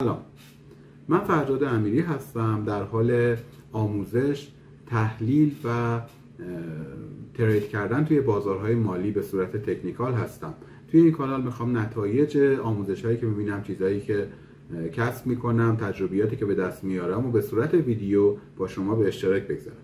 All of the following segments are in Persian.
سلام، من فرزاد امیری هستم. در حال آموزش، تحلیل و ترید کردن توی بازارهای مالی به صورت تکنیکال هستم. توی این کانال میخوام نتایج آموزش هایی که میبینم، چیزهایی که کسب میکنم، تجربیاتی که به دست میارم و به صورت ویدیو با شما به اشتراک بگذارم.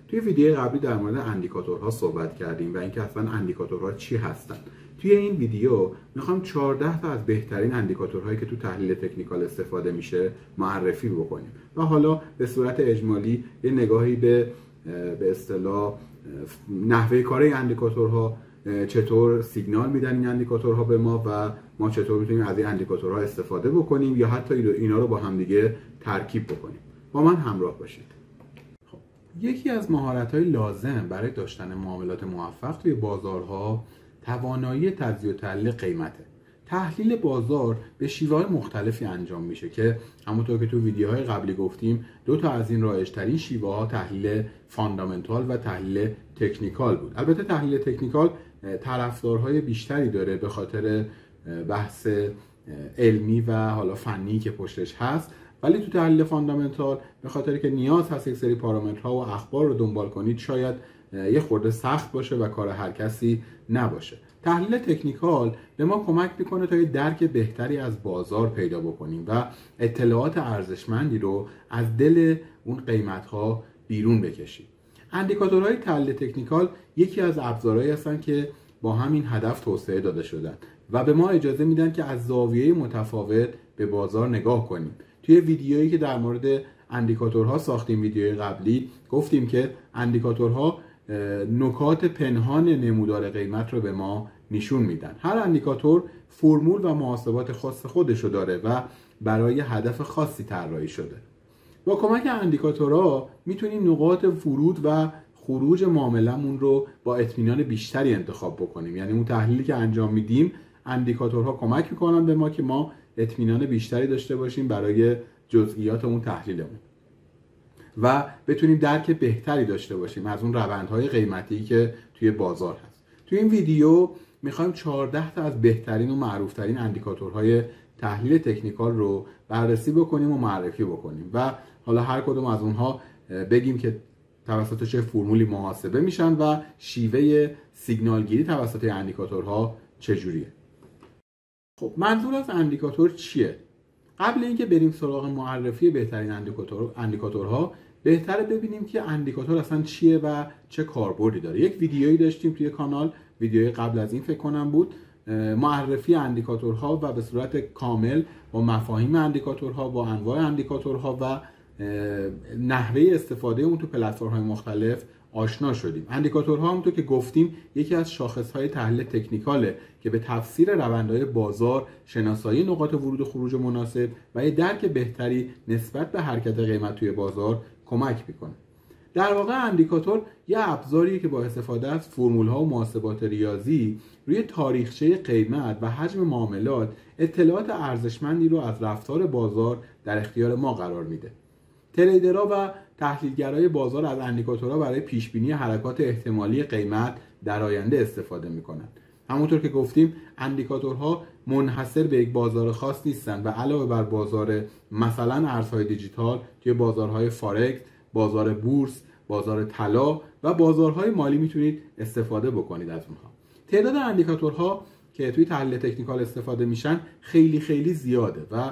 توی ویدیو قبلی در مورد اندیکاتورها صحبت کردیم و اینکه اصلا اندیکاتورها چی هستن. توی این ویدیو میخوام 14 تا از بهترین اندیکاتورهایی که تو تحلیل تکنیکال استفاده میشه معرفی بکنیم و حالا به صورت اجمالی یه نگاهی به اصطلاح نحوه کار این اندیکاتورها، چطور سیگنال میدن این اندیکاتورها به ما و ما چطور میتونیم از این اندیکاتورها استفاده بکنیم یا حتی اینا رو با همدیگه ترکیب بکنیم. با من همراه باشید. یکی از مهارت‌های لازم برای داشتن معاملات موفق توی بازارها توانایی تجزیه و تحلیل قیمته. تحلیل بازار به شیوه‌های مختلفی انجام میشه که همونطور که تو ویدیوهای قبلی گفتیم، دو تا از این رایج‌ترین شیوه‌ها تحلیل فاندامنتال و تحلیل تکنیکال بود. البته تحلیل تکنیکال طرفدارهای بیشتری داره به خاطر بحث علمی و حالا فنی که پشتش هست، ولی تو تحلیل فاندامنتال به خاطر که نیاز هست یک سری پارامترها و اخبار رو دنبال کنید شاید یه خورده سخت باشه و کار هر کسی نباشه. تحلیل تکنیکال به ما کمک میکنه تا یه درک بهتری از بازار پیدا بکنیم و اطلاعات ارزشمندی رو از دل اون قیمت‌ها بیرون بکشیم. اندیکاتورهای تحلیل تکنیکال یکی از ابزارهایی هستن که با همین هدف توسعه داده شدن و به ما اجازه میدن که از زاویه متفاوت به بازار نگاه کنیم. توی ویدیویی که در مورد اندیکاتورها ساختیم، ویدیوی قبلی، گفتیم که اندیکاتورها نکات پنهان نمودار قیمت رو به ما نشون میدن. هر اندیکاتور فرمول و محاسبات خاص خودشو داره و برای هدف خاصی طراحی شده. با کمک اندیکاتورها میتونیم نقاط ورود و خروج معاملمون رو با اطمینان بیشتری انتخاب بکنیم. یعنی اون تحلیلی که انجام میدیم، اندیکاتورها کمک میکنن به ما که ما اطمینان بیشتری داشته باشیم برای جزئیات اون تحلیلمون و بتونیم درک بهتری داشته باشیم از اون روندهای قیمتی که توی بازار هست. توی این ویدیو میخوایم 14 تا از بهترین و معروفترین اندیکاتورهای تحلیل تکنیکال رو بررسی بکنیم و معرفی بکنیم و حالا هر کدوم از اونها بگیم که توسط چه فرمولی محاسبه میشن و شیوه سیگنال گیری توسط اندیکاتورها چجوریه. خب منظور از اندیکاتور چیه؟ قبل اینکه بریم سراغ معرفی بهترین اندیکاتورها، بهتره ببینیم که اندیکاتور اصلا چیه و چه کاربردی داره. یک ویدیویی داشتیم توی کانال، ویدیوی قبل از این فکر کنم بود، معرفی اندیکاتورها و به صورت کامل با مفاهیم اندیکاتورها، با انواع اندیکاتورها و نحوه استفاده اون تو پلتفرم‌های مختلف آشنا شدیم. اندیکاتورها همونطور که گفتیم یکی از شاخص‌های تحلیل تکنیکاله که به تفسیر روندهای بازار، شناسایی نقاط ورود و خروج مناسب و یه درک بهتری نسبت به حرکت قیمت توی بازار کمک میکنه. در واقع اندیکاتور یه ابزاریه که با استفاده از فرمول‌ها و محاسبات ریاضی روی تاریخچه قیمت و حجم معاملات اطلاعات ارزشمندی رو از رفتار بازار در اختیار ما قرار میده. تریدرها و تحلیلگرای بازار از اندیکاتورها برای پیشبینی حرکات احتمالی قیمت در آینده استفاده میکنن. همونطور که گفتیم اندیکاتورها منحصر به یک بازار خاص نیستن و علاوه بر بازار مثلا ارزهای دیجیتال، توی بازارهای فارکس، بازار بورس، بازار طلا و بازارهای مالی میتونید استفاده بکنید از اونها. تعداد اندیکاتورها که توی تحلیل تکنیکال استفاده میشن خیلی زیاده و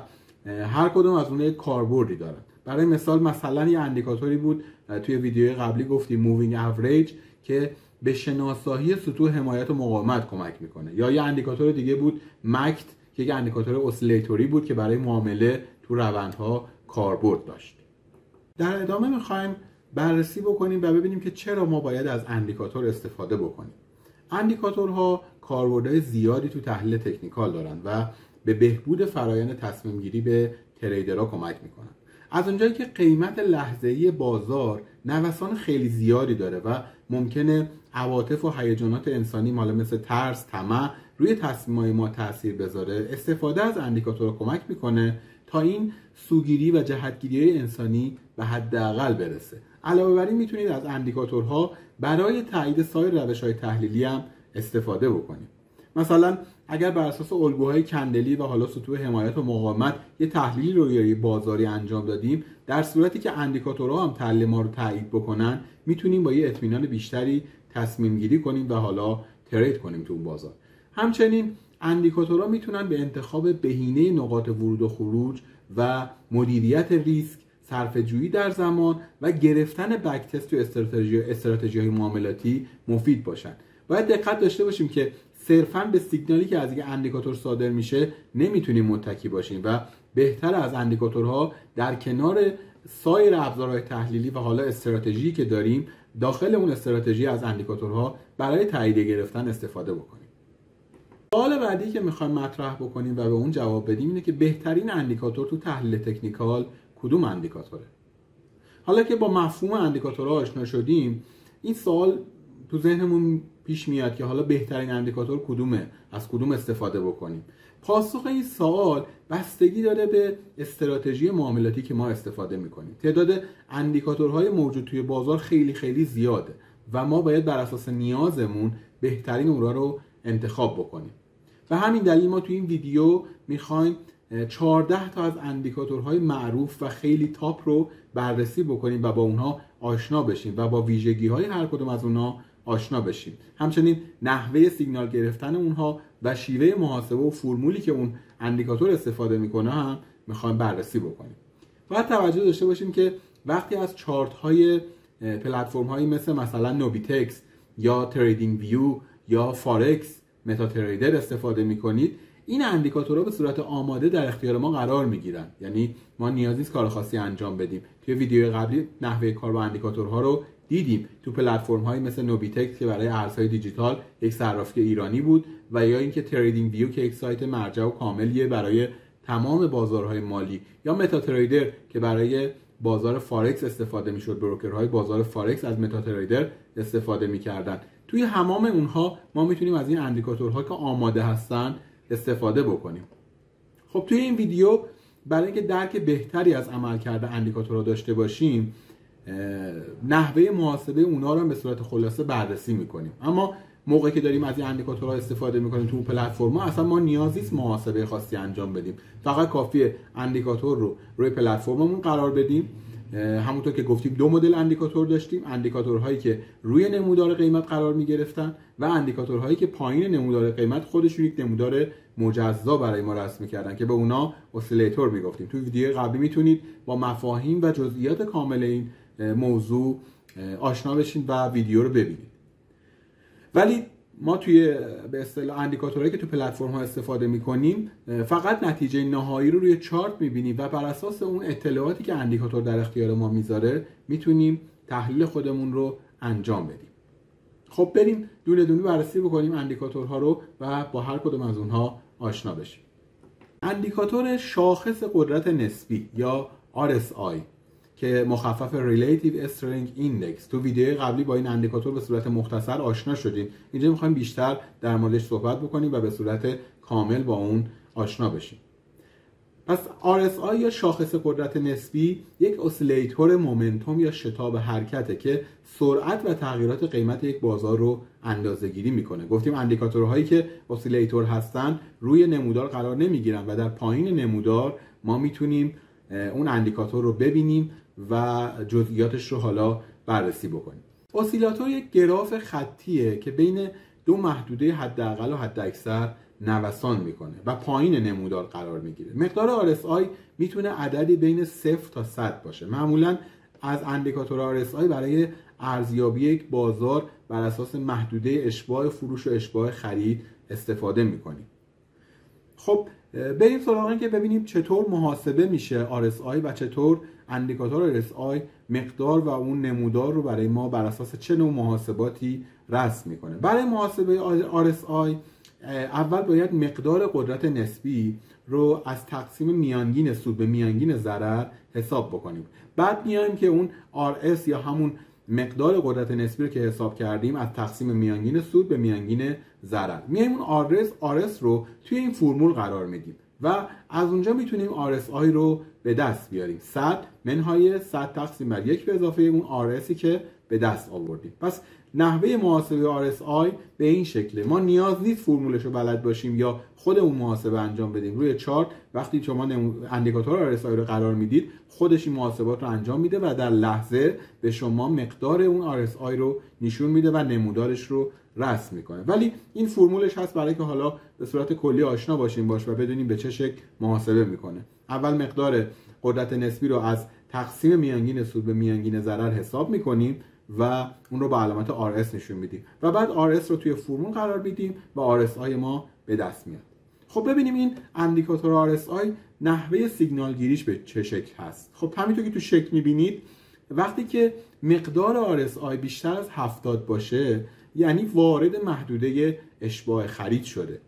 هر کدوم از اونها یک کاربردی دارن. برای مثلا یه اندیکاتوری بود توی ویدیوی قبلی گفتیم مووینگ اوریج که به شناسایی سطوح حمایت و مقاومت کمک میکنه، یا یه اندیکاتور دیگه بود مکت که یک اندیکاتور اسیلیتوری بود که برای معامله تو روندها کاربرد داشت. در ادامه میخوایم بررسی بکنیم و ببینیم که چرا ما باید از اندیکاتور استفاده بکنیم. اندیکاتورها کاربردهای زیادی تو تحلیل تکنیکال دارن و به بهبود فرایند تصمیم گیری به تریدرها کمک میکنن. از اونجایی که قیمت لحظه‌ای بازار نوسان خیلی زیادی داره و ممکنه عواطف و هیجانات انسانی مثل ترس، طمع روی تصمیم‌های ما تاثیر بذاره، استفاده از اندیکاتورها کمک میکنه تا این سوگیری و جهتگیری انسانی به حداقل برسه. علاوه بر این میتونید از اندیکاتورها برای تایید سایر روش‌های تحلیلی هم استفاده بکنید. مثلا اگر بر اساس الگوهای کندلی و حالا سطوح حمایت و مقاومت یه تحلیل رویایی بازاری انجام دادیم، در صورتی که اندیکاتورها هم تحلیل ما رو تایید بکنن، میتونیم با یه اطمینان بیشتری تصمیم گیری کنیم و حالا ترید کنیم تو اون بازار. همچنین اندیکاتورها میتونن به انتخاب بهینه نقاط ورود و خروج و مدیریت ریسک، صرفه‌جویی در زمان و گرفتن بک تست تو استراتژی‌های معاملاتی مفید باشن. باید دقت داشته باشیم که صرفاً به سیگنالی که از یک اندیکاتور صادر میشه نمیتونیم متکی باشیم و بهتر از اندیکاتورها در کنار سایر ابزارهای تحلیلی و حالا استراتژی که داریم، داخل اون استراتژی از اندیکاتورها برای تایید گرفتن استفاده بکنیم. سوال بعدی که میخوایم مطرح بکنیم و به اون جواب بدیم اینه که بهترین اندیکاتور تو تحلیل تکنیکال کدوم اندیکاتوره؟ حالا که با مفهوم اندیکاتورها آشنا شدیم، این سوال تو ذهنمون پیش میاد که حالا بهترین اندیکاتور کدومه؟ از کدوم استفاده بکنیم؟ پاسخ این سوال بستگی داره به استراتژی معاملاتی که ما استفاده میکنیم. تعداد اندیکاتورهای موجود توی بازار خیلی خیلی زیاده و ما باید بر اساس نیازمون بهترین اونها رو انتخاب بکنیم. به همین دلیل ما توی این ویدیو میخوایم 14 تا از اندیکاتورهای معروف و خیلی تاپ رو بررسی بکنیم و با اونها آشنا بشیم و با ویژگی‌های هر کدوم از اونها آشنا بشیم. همچنین نحوه سیگنال گرفتن اونها و شیوه محاسبه و فرمولی که اون اندیکاتور استفاده میکنه هم میخوایم بررسی بکنیم. باید توجه داشته باشیم که وقتی از چارت‌های پلتفرم‌هایی مثلا نوبیتکس یا تریدینگ ویو یا فارکس متا تریدر استفاده میکنید، این اندیکاتورها به صورت آماده در اختیار ما قرار میگیرن. یعنی ما نیاز نیست کار خاصی انجام بدیم. توی ویدیو قبلی نحوه کار با اندیکاتورها رو دیدیم. تو پلتفرم هایی مثل نوبیتکس که برای ارزهای دیجیتال یک صرافی ایرانی بود و یا اینکه تریدینگ ویو که یک سایت مرجع و کاملیه برای تمام بازارهای مالی، یا متا تریدر که برای بازار فارکس استفاده میشد. بروکرهای بازار فارکس از متا تریدر استفاده میکردن. توی همام اونها ما میتونیم از این اندیکاتورها که آماده هستن استفاده بکنیم. خب توی این ویدیو برای اینکه درک بهتری از عملکرد اندیکاتورها داشته باشیم، نحوه محاسبه اونها رو به صورت خلاصه بررسی میکنیم. اما موقعی که داریم از این اندیکاتورها استفاده میکنیم تو پلتفرم‌ها، اصلا ما نیازی نیست محاسبه خاصی انجام بدیم. فقط کافیه اندیکاتور رو روی پلتفرممون قرار بدیم. همونطور که گفتیم دو مدل اندیکاتور داشتیم: اندیکاتورهایی که روی نمودار قیمت قرار میگرفتن و اندیکاتورهایی که پایین نمودار قیمت خودشون یک نمودار مجزا برای ما رسم می‌کردن که به اونا اسیلیتور میگفتیم. تو ویدیو قبلی میتونید با مفاهیم و جزئیات کامل این موضوع آشنا بشین و ویدیو رو ببینید. ولی ما توی به اصطلاح اندیکاتورهایی که تو پلتفرم ها استفاده میکنیم فقط نتیجه نهایی رو روی چارت میبینیم و بر اساس اون اطلاعاتی که اندیکاتور در اختیار ما میذاره میتونیم تحلیل خودمون رو انجام بدیم. خب بریم دونه دونه بررسی بکنیم اندیکاتورها رو و با هر کدوم از اونها آشنا بشیم. اندیکاتور شاخص قدرت نسبی یا RSI که مخفف Relative Strength Index، تو ویدیو قبلی با این اندیکاتور به صورت مختصر آشنا شدیم. اینجا میخوایم بیشتر در موردش صحبت بکنیم و به صورت کامل با اون آشنا بشیم. پس RSI یا شاخص قدرت نسبی یک اسیلیتور مومنتوم یا شتاب حرکته که سرعت و تغییرات قیمت یک بازار رو اندازه‌گیری میکنه. گفتیم اندیکاتورهایی که اسیلیتور هستن روی نمودار قرار نمیگیرن و در پایین نمودار ما میتونیم اون اندیکاتور رو ببینیم و جزئیاتش رو حالا بررسی بکنیم. اسیلاتور یک گراف خطیه که بین دو محدوده حداقل و حداکثر نوسان میکنه و پایین نمودار قرار میگیره. مقدار RSI میتونه عددی بین 0 تا 100 باشه. معمولا از اندیکاتور RSI برای ارزیابی یک بازار بر اساس محدوده اشباع فروش و اشباع خرید استفاده میکنیم. خب بریم سراغ این که ببینیم چطور محاسبه میشه RSI و چطور اندیکاتور RSI مقدار و اون نمودار رو برای ما بر اساس چه نوع محاسباتی رسم میکنه. برای محاسبه RSI اول باید مقدار قدرت نسبی رو از تقسیم میانگین سود به میانگین ضرر حساب بکنیم. بعد میایم که اون RS یا همون مقدار قدرت نسبی رو که حساب کردیم از تقسیم میانگین سود به میانگین ضرر میایم اون RS رو توی این فرمول قرار میدیم و از اونجا میتونیم RSI رو به دست بیاریم. 100 منهای 100 تقسیم بر 1 به اضافه اون RSی که به دست آوردیم. پس نحوه محاسبه RSI به این شکله. ما نیاز نیست فرمولش رو بلد باشیم یا خودمون محاسبه انجام بدیم. روی چارت وقتی شما اندیکاتور RSI رو قرار میدید، خودش این محاسبات رو انجام میده و در لحظه به شما مقدار اون RSI رو نشون میده و نمودارش رو رسم میکنه. ولی این فرمولش هست برای که حالا به صورت کلی آشنا باشیم باش و بدونیم به چه شکل محاسبه میکنه. اول مقدار قدرت نسبی رو از تقسیم میانگین سود به میانگین ضرر حساب میکنیم و اون رو با علامت RS نشون میدیم و بعد RS رو توی فرمول قرار میدیم و RSI ما به دست میاد. خب ببینیم این اندیکاتور RSI نحوه سیگنال گیریش به چه شکل هست. خب همینطور که تو شکل میبینید، وقتی که مقدار RSI بیشتر از 70 باشه یعنی وارد محدوده اشباع خرید شده.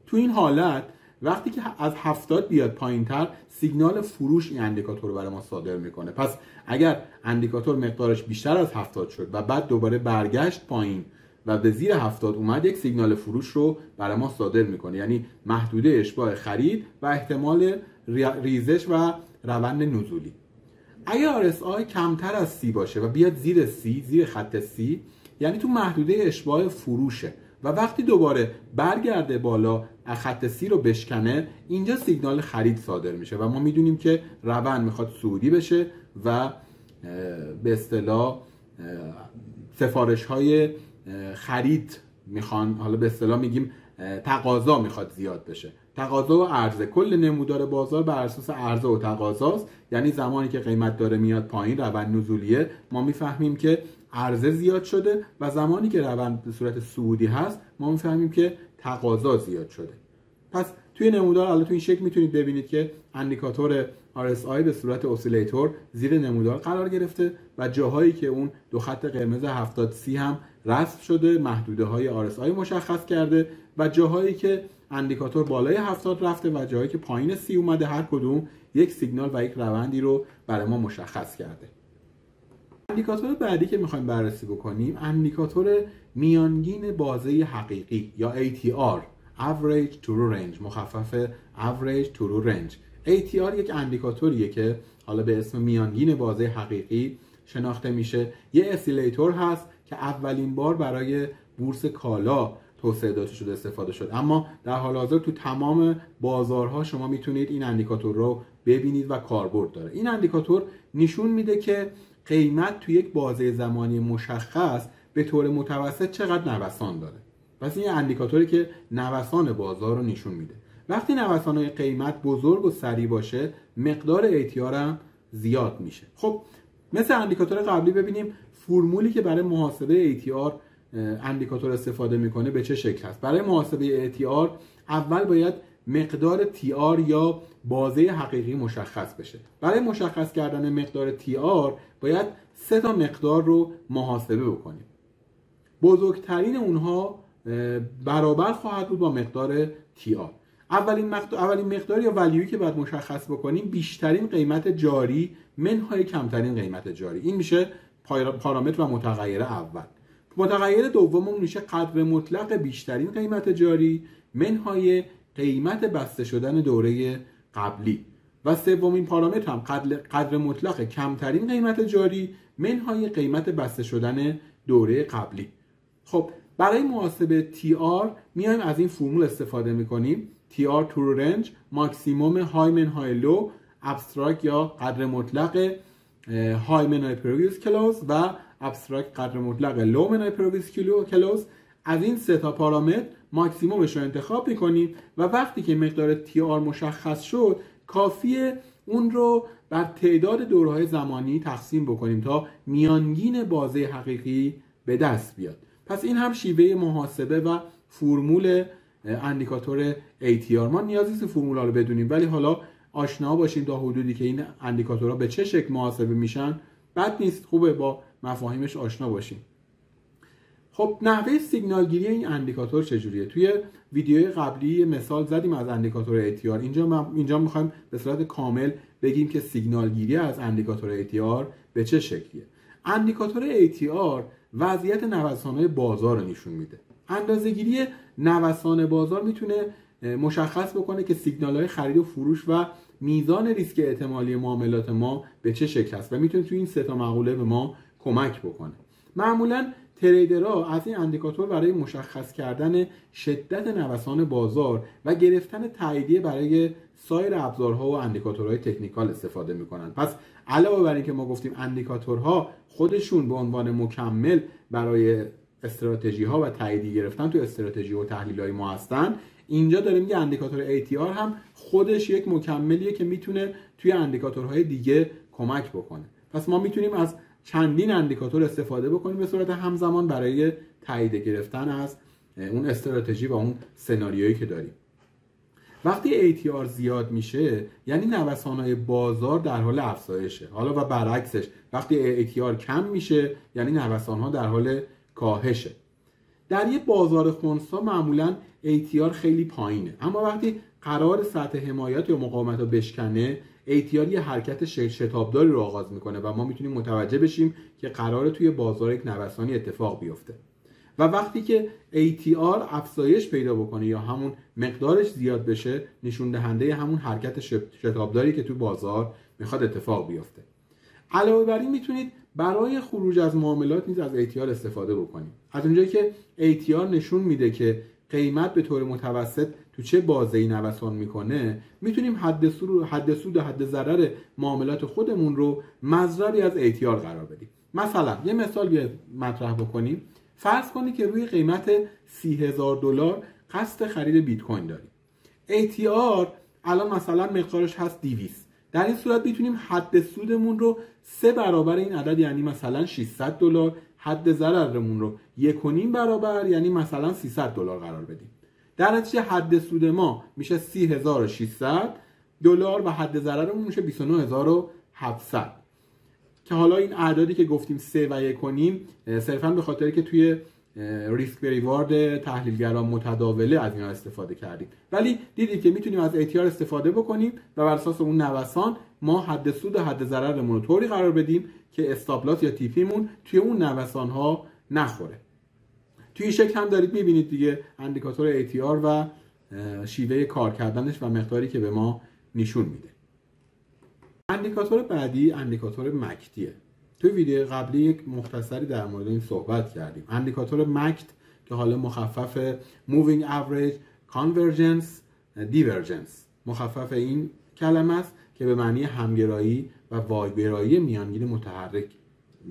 تو این حالت وقتی که از 70 بیاد پایینتر، سیگنال فروش این اندیکاتور رو برای ما صادر میکنه. پس اگر اندیکاتور مقدارش بیشتر از 70 شد و بعد دوباره برگشت پایین و به زیر 70 اومد، یک سیگنال فروش رو برای ما صادر میکنه، یعنی محدوده اشباع خرید و احتمال ریزش و روند نزولی. اگر RSI کمتر از 30 باشه و بیاد زیر 30، زیر خط 30، یعنی تو محدوده اشباع فروشه و وقتی دوباره برگرده بالا خط 30 رو بشکنه، اینجا سیگنال خرید صادر میشه و ما میدونیم که روند میخواد صعودی بشه و به اصطلاح سفارش های خرید میخوان، حالا به اصطلاح میگیم تقاضا میخواد زیاد بشه. تقاضا و عرضه، کل نمودار بازار بر اساس عرضه و تقاضاست، یعنی زمانی که قیمت داره میاد پایین، روند نزولیه، ما میفهمیم که عرضه زیاد شده و زمانی که روند به صورت صعودی هست ما میفهمیم که تقاضا زیاد شده. پس توی نمودار الان توی این شکل میتونید ببینید که اندیکاتور RSI به صورت اسیلیتور زیر نمودار قرار گرفته و جاهایی که اون دو خط قرمز 70-30 هم رسم شده، محدوده های RSI مشخص کرده و جاهایی که اندیکاتور بالای 70 رفته و جاهایی که پایین 30 اومده، هر کدوم یک سیگنال و یک روندی رو برای ما مشخص کرده. اندیکاتور بعدی که میخوایم بررسی بکنیم اندیکاتور میانگین بازه حقیقی یا ATR Average True Range، مخفف Average True Range. ATR یک اندیکاتوریه که حالا به اسم میانگین بازه حقیقی شناخته میشه. یه اسیلیتور هست که اولین بار برای بورس کالا توسعه داده شده استفاده شد، اما در حال حاضر تو تمام بازارها شما میتونید این اندیکاتور رو ببینید و کاربرد داره. این اندیکاتور نشون میده که قیمت تو یک بازه زمانی مشخص به طور متوسط چقدر نوسان داره. پس این اندیکاتوری که نوسان بازار رو نشون میده. وقتی نوسان‌های قیمت بزرگ و سریع باشه، مقدار ATR هم زیاد میشه. خب مثل اندیکاتور قبلی ببینیم فرمولی که برای محاسبه ATR اندیکاتور استفاده میکنه به چه شکل است. برای محاسبه ATR اول باید مقدار TR یا بازه حقیقی مشخص بشه. برای مشخص کردن مقدار TR باید 3 تا مقدار رو محاسبه بکنیم. بزرگترین اونها برابر خواهد بود با مقدار TR. اولین مقدار یا ولیویی که باید مشخص بکنیم بیشترین قیمت جاری منهای کمترین قیمت جاری. این میشه پارامتر و متغیر اول. متغیر دوممون میشه قدر مطلق بیشترین قیمت جاری منهای قیمت بسته شدن دوره قبلی و سومین پارامتر هم قدر مطلق کمترین قیمت جاری منهای قیمت بسته شدن دوره قبلی. خب برای محاسبه TR میایم از این فرمول استفاده میکنیم. TR True Range، ماکسیموم های منهای لو، ابستراکت یا قدر مطلق های منهای پریویس کلوز و ابستراکت قدر مطلق لو منهای پریویس کلوز. از این 3 تا پارامتر ماکسیمومش رو انتخاب میکنیم و وقتی که مقدار TR مشخص شد کافیه اون رو بر تعداد دورهای زمانی تقسیم بکنیم تا میانگین بازه حقیقی به دست بیاد. پس این هم شیوه محاسبه و فرمول اندیکاتور ATR. ما نیازی نیست فرمولا رو بدونیم، ولی حالا آشنا باشیم تا حدودی که این اندیکاتورها به چه شکل محاسبه میشن بد نیست، خوبه با مفاهیمش آشنا باشیم. خب نحوه سیگنال گیری این اندیکاتور چجوریه؟ توی ویدیوی قبلی مثال زدیم از اندیکاتور ATR. اینجا میخوایم به صورت کامل بگیم که سیگنال گیری از اندیکاتور ATR به چه شکلیه. اندیکاتور ATR وضعیت نوسان‌های بازار رو نشون میده. اندازه‌گیری نوسان بازار میتونه مشخص بکنه که سیگنال‌های خرید و فروش و میزان ریسک احتمالی معاملات ما به چه شکل است و میتونه توی این 3 تا مقوله به ما کمک بکنه. معمولاً تریدرها از این اندیکاتور برای مشخص کردن شدت نوسان بازار و گرفتن تاییدیه برای سایر ابزارها و اندیکاتورهای تکنیکال استفاده میکنن. پس علاوه بر اینکه ما گفتیم اندیکاتورها خودشون به عنوان مکمل برای استراتژی ها و تاییدیه گرفتن تو استراتژی و تحلیل های ما هستن، اینجا داریم که اندیکاتور ATR هم خودش یک مکملیه که میتونه توی اندیکاتورهای دیگه کمک بکنه. پس ما میتونیم از چندین اندیکاتور استفاده بکنیم به صورت همزمان برای تایید گرفتن از اون استراتژی و اون سناریویی که داریم. وقتی ATR زیاد میشه یعنی نوسان‌های بازار در حال افزایشه. حالا و برعکسش وقتی ATR کم میشه یعنی نوسان‌ها در حال کاهشه. در یه بازار خنثی معمولا ATR خیلی پایینه، اما وقتی قرار سطح حمایت یا مقاومت رو بشکنه ATR یه حرکت شتابداری رو آغاز میکنه و ما میتونیم متوجه بشیم که قراره توی بازار یک نوسانی اتفاق بیفته. و وقتی که ATR افزایش پیدا بکنه یا همون مقدارش زیاد بشه نشون دهنده همون حرکت شتابداری که توی بازار میخواد اتفاق بیفته. علاوه بر این میتونید برای خروج از معاملات نیز از ATR استفاده بکنید. از اونجایی که ATR نشون میده که قیمت به طور متوسط تو چه بازه‌ای نوسان میکنه، میتونیم حد سود و حد ضرر معاملات خودمون رو مضربی از ATR قرار بدیم. مثلا یه مثال مطرح بکنیم. فرض کنید که روی قیمت $30,000 قصد خرید بیت کوین داریم. ATR الان مثلا مقدارش هست 200. در این صورت میتونیم حد سودمون رو 3 برابر این عدد یعنی مثلا $600، حد ضررمون رو 1.5 برابر یعنی مثلا $300 قرار بدیم. در نتیجه حد سود ما میشه $30,600 و حد ضررمون میشه $29,700 که حالا این اعدادی که گفتیم 3 و 1.5 صرفا به خاطری که توی ریسک ریوارد تحلیلگران متداوله از اینا استفاده کردیم، ولی دیدید که میتونیم از ATR استفاده بکنیم و بر اساس اون نوسان ما حد سود و حد ضررمون رو طوری قرار بدیم که استاپ لاس یا TP مون توی اون نوسان ها نخوره. توی این شکل هم دارید میبینید دیگه اندیکاتور ATR و شیوه کار کردنش و مقداری که به ما نشون میده. اندیکاتور بعدی اندیکاتور مکتیه. توی ویدیو قبلی یک مختصری در مورد این صحبت کردیم. اندیکاتور مکت که حالا مخفف Moving Average Convergence Divergence مخفف این کلمه است که به معنی همگرایی و واگرایی میانگین متحرک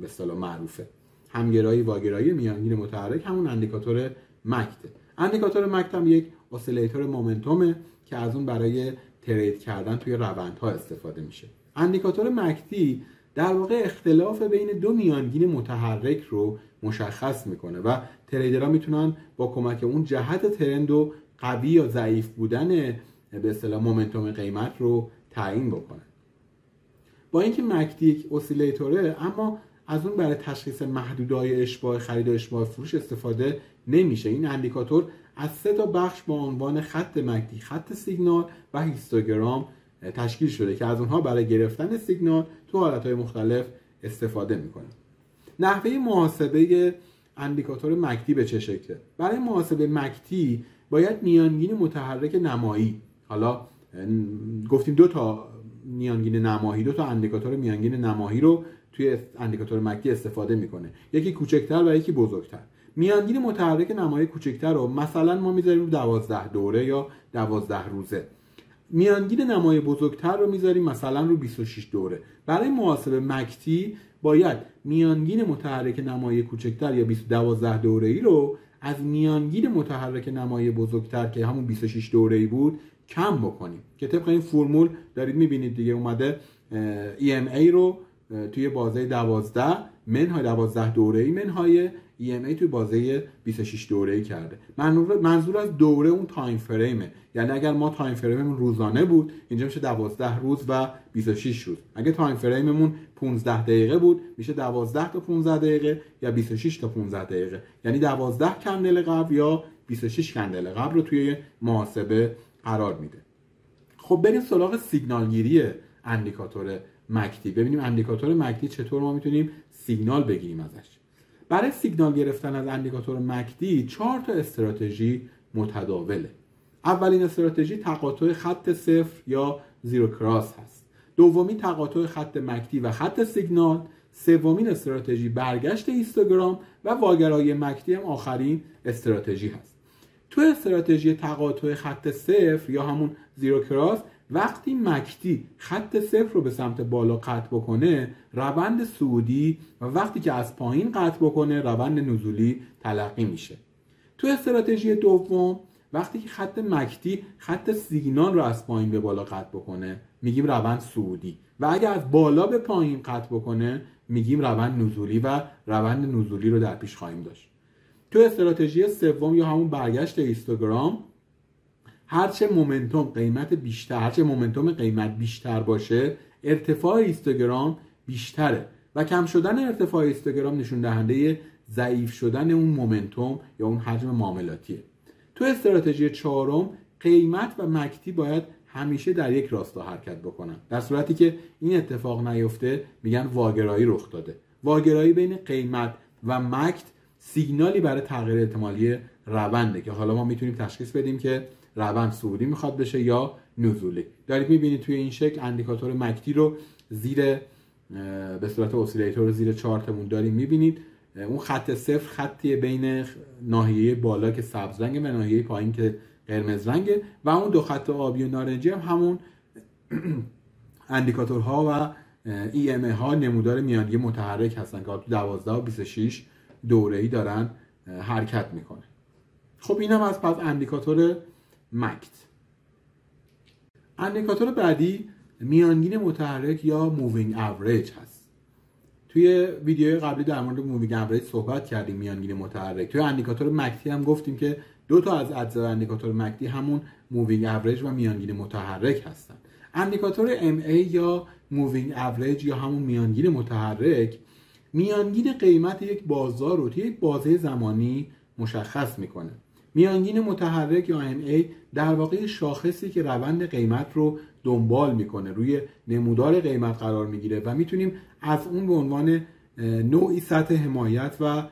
به اصطلاح معروفه. همگرایی واگرایی میانگین متحرک همون اندیکاتور مکته. اندیکاتور مکت هم یک اسیلیتور مومنتومه که از اون برای ترید کردن توی روندها استفاده میشه. اندیکاتور مکتی در واقع اختلاف بین دو میانگین متحرک رو مشخص میکنه و تریدرها میتونن با کمک اون جهت ترند و قوی یا ضعیف بودن به اصطلاح مومنتوم قیمت رو تعیین بکنن. با اینکه مکتی یک اسیلیتوره اما از اون برای تشخیص محدودهای اشباع خرید و اشباع فروش استفاده نمیشه. این اندیکاتور از 3 بخش با عنوان خط مکتی، خط سیگنال و هیستوگرام تشکیل شده که از اونها برای گرفتن سیگنال تو حالتهای مختلف استفاده میکنه. نحوه محاسبه اندیکاتور مکتی به چه شکله؟ برای محاسبه مکتی باید میانگین متحرک نمایی، حالا گفتیم 2 میانگین نمایی، 2 اندیکاتور میانگین نمایی رو توی اندیکاتور مکتی استفاده میکنه، یکی کوچکتر و یکی بزرگتر. میانگین متحرک نمایی کوچکتر رو مثلا ما میذاریم رو 12 دوره یا 12 روزه. میانگین نمای بزرگتر رو میذاریم مثلا رو 26 دوره. برای محاسبه مکتی باید میانگین متحرک نمای کوچکتر یا 12 دوره‌ای رو از میانگین متحرک نمای بزرگتر که همون 26 دوره‌ای بود کم بکنیم که طبق این فرمول دارید میبینید دیگه اومده EMA رو توی بازه 12 منهای 12 دوره‌ای منهای EMA توی بازه 26 دوره‌ای کرده. منظور از دوره اون تایم فریمه، یعنی اگر ما تایم فریممون روزانه بود اینجا میشه 12 روز و 26 روز. اگه تایم فریممون 15 دقیقه بود میشه 12 تا 15 دقیقه یا 26 تا 15 دقیقه، یعنی 12 کندل قبل یا 26 کندل قبل رو توی محاسبه قرار میده. خب بریم سراغ سیگنال گیری اندیکاتور مکتی، ببینیم اندیکاتور مکتی چطور ما میتونیم سیگنال بگیریم ازش. برای سیگنال گرفتن از اندیکاتور مکتی 4 استراتژی متداوله. اولین استراتژی تقاطع خط صفر یا زیرو کراس هست. دومی تقاطع خط مکتی و خط سیگنال. سومین استراتژی برگشت هیستوگرام و واگرایی مکتی هم آخرین استراتژی هست. تو استراتژی تقاطع خط صفر یا همون زیرو کراس، وقتی مکتی خط صفر رو به سمت بالا قطع بکنه روند صعودی و وقتی که از پایین قطع بکنه روند نزولی تلقی میشه. تو استراتژی دوم وقتی که خط مکتی خط سیگنال رو از پایین به بالا قطع بکنه میگیم روند صعودی و اگر از بالا به پایین قطع بکنه میگیم روند نزولی و روند نزولی رو در پیش خواهیم داشت. تو استراتژی سوم یا همون برگشت هیستوگرام، هرچه مومنتوم قیمت بیشتر باشه ارتفاع هیستوگرام بیشتره و کم شدن ارتفاع هیستوگرام نشون دهنده ضعیف شدن اون مومنتوم یا اون حجم معاملاتیه. تو استراتژی چهارم قیمت و مکتی باید همیشه در یک راستا حرکت بکنن. در صورتی که این اتفاق نیفته میگن واگرایی رخ داده. واگرایی بین قیمت و مکت سیگنالی برای تغییر احتمالی رونده که حالا ما میتونیم تشخیص بدیم که روند صعودی میخواد بشه یا نزولی. دارید میبینید توی این شکل اندیکاتور مکتی رو زیر به صورت اسیلیتور رو زیر چارتمون داریم میبینید. اون خط صفر خطی بین ناحیه بالا که سبز رنگه و ناحیه پایین که قرمز رنگه و اون دو خط آبی و نارنجی هم همون اندیکاتورها و EMA ها نمودار میانگی متحرک هستن که تو 12 و 26 دوره‌ای دارن حرکت میکنه. خب اینم از پس اندیکاتور مکت. اندیکاتور بعدی میانگین متحرک یا مووینگ اوریج هست. توی ویدیوی قبلی در مورد مووینگ اوریج صحبت کردیم میانگین متحرک. توی اندیکاتور مکتی هم گفتیم که دو تا از اجزای اندیکاتور مکتی همون مووینگ اوریج و میانگین متحرک هستن. اندیکاتور MA یا مووینگ اوریج یا همون میانگین متحرک میانگین قیمت یک بازار رو توی یک بازه زمانی مشخص میکنه. میانگین متحرک یا MA در واقع شاخصی که روند قیمت رو دنبال میکنه، روی نمودار قیمت قرار میگیره و میتونیم از اون به عنوان نوعی سطح حمایت و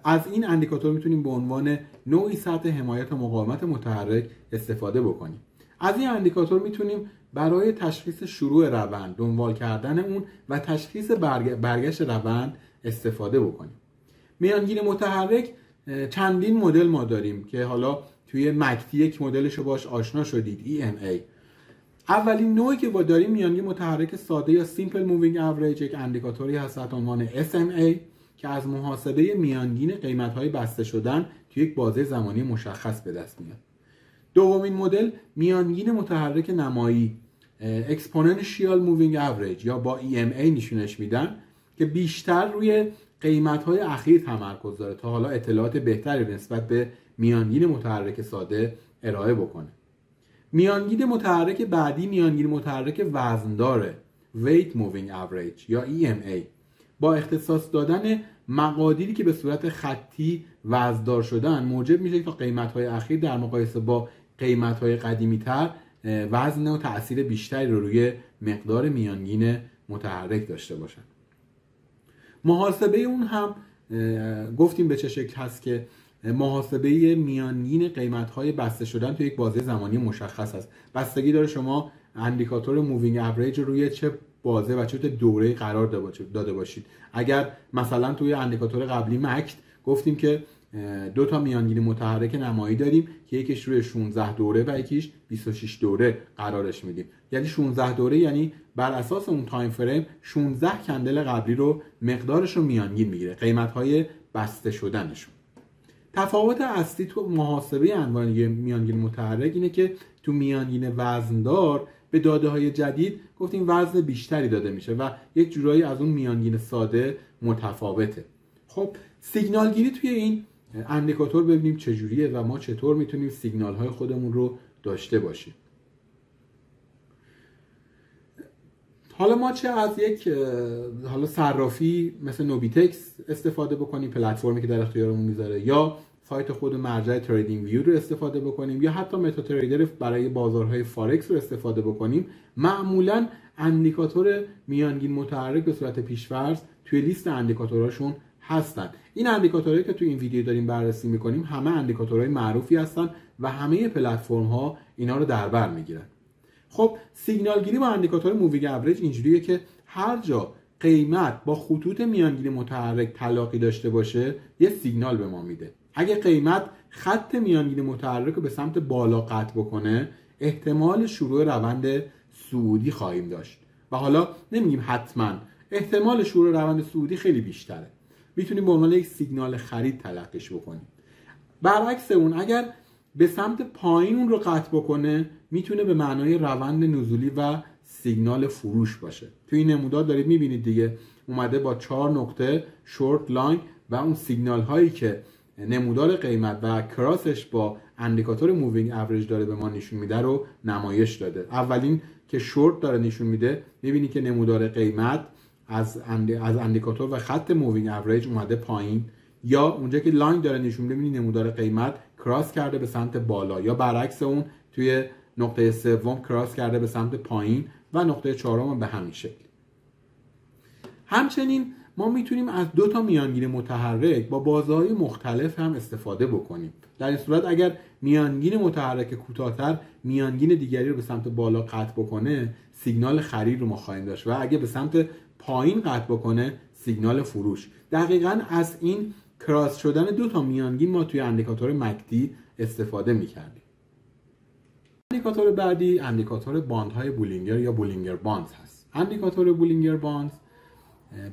از این اندیکاتور میتونیم به عنوان نوعی سطح حمایت و مقاومت متحرک استفاده بکنیم. از این اندیکاتور میتونیم برای تشخیص شروع روند، دنبال کردن اون و تشخیص برگشت روند استفاده بکنیم. میانگین متحرک چندین مدل ما داریم که حالا توی مکتی یک مدلش رو باش آشنا شدید، EMA. اولین نوعی که داریم میانگین متحرک ساده یا Simple Moving Average، یک اندیکاتوری هست تحت عنوان SMA که از محاسبه میانگین قیمت‌های بسته شدن توی یک بازه زمانی مشخص به دست میاد. دومین مدل میانگین متحرک نمایی Exponential Moving Average یا با EMA نشونش میدن که بیشتر روی قیمت‌های اخیر تمرکز داره تا حالا اطلاعات بهتری نسبت به میانگین متحرک ساده ارائه بکنه. میانگین متحرک بعدی میانگین متحرک وزنداره Weight Moving Average یا EMA با اختصاص دادن مقادیری که به صورت خطی وزندار شدن موجب میشه که قیمت‌های اخیر در مقایسه با قیمت‌های قدیمی‌تر وزن و تأثیر بیشتری رو روی مقدار میانگین متحرک داشته باشن. محاسبه اون هم گفتیم به چه شکل هست که محاسبه میانگین قیمت‌های بسته شدن تو یک بازه زمانی مشخص است. بستگی داره شما اندیکاتور مووینگ اوریج روی چه بازه و چه دوره قرار داده باشید. اگر مثلا توی اندیکاتور قبلی مکت گفتیم که دو تا میانگین متحرک نمایی داریم که یکیش روی 16 دوره و یکیش 26 دوره قرارش میدیم. یعنی 16 دوره یعنی بر اساس اون تایم فریم 16 کندل قبلی رو مقدارش رو میانگین میگیره، قیمت‌های بسته شدنشون. تفاوت اصلی تو محاسبه انواع میانگین متحرک اینه که تو میانگین وزندار به داده‌های جدید گفتیم وزن بیشتری داده میشه و یک جورایی از اون میانگین ساده متفاوته. خب سیگنال گیری توی این اندیکاتور ببینیم چجوریه و ما چطور میتونیم سیگنال های خودمون رو داشته باشیم. حالا ما چه از یک صرافی مثل نوبیتکس استفاده بکنیم، پلتفرمی که در اختیارمون میذاره، یا سایت خود مرجع تریدینگ ویو رو استفاده بکنیم، یا حتی متا تریدر برای بازارهای فارکس رو استفاده بکنیم، معمولا اندیکاتور میانگین متحرک به صورت پیش‌فرض توی لیست اندیکاتوراشون هستن. این اندیکاتورهایی که توی این ویدیو داریم بررسی میکنیم همه اندیکاتورهای معروفی هستن و همه پلتفرم ها اینا رو در بر میگیرن. خب سیگنال گیری با اندیکاتور مووینگ اوریج اینجوریه که هر جا قیمت با خطوط میانگین متحرک تلاقی داشته باشه یه سیگنال به ما میده. اگه قیمت خط میانگین متحرک رو به سمت بالا قطع بکنه، احتمال شروع روند صعودی خواهیم داشت. و حالا نمیگیم حتما، احتمال شروع روند صعودی خیلی بیشتره. میتونیم به عنوان یک سیگنال خرید تلقیش بکنیم. برعکس اون اگر به سمت پایین اون رو قطع بکنه، میتونه به معنای روند نزولی و سیگنال فروش باشه. توی این نمودار دارید میبینید دیگه، اومده با 4 نقطه شورت لاین و اون سیگنال هایی که نمودار قیمت و کراسش با اندیکاتور مووینگ اوریج داره به ما نشون میده رو نمایش داده. اولین که شورت داره نشون میده، میبینید که نمودار قیمت از اندیکاتور و خط مووینگ اوریج اومده پایین، یا اونجا که لاین داره نشون میده میبینید نمودار قیمت کراس کرده به سمت بالا، یا برعکس اون توی نقطه سوم کراس کرده به سمت پایین و نقطه چهارم به همین شکل. همچنین ما میتونیم از 2 تا میانگین متحرک با بازه‌های مختلف هم استفاده بکنیم. در این صورت اگر میانگین متحرک کوتاه‌تر میانگین دیگری رو به سمت بالا قطع بکنه، سیگنال خرید رو ما خواهیم داشت، و اگه به سمت پایین قطع بکنه، سیگنال فروش. دقیقاً از این کراس شدن 2 تا میانگین ما توی اندیکاتور مکدی استفاده می‌کردیم. اندیکاتور بعدی اندیکاتور باندهای بولینگر یا بولینگر باندز هست. اندیکاتور بولینگر باندز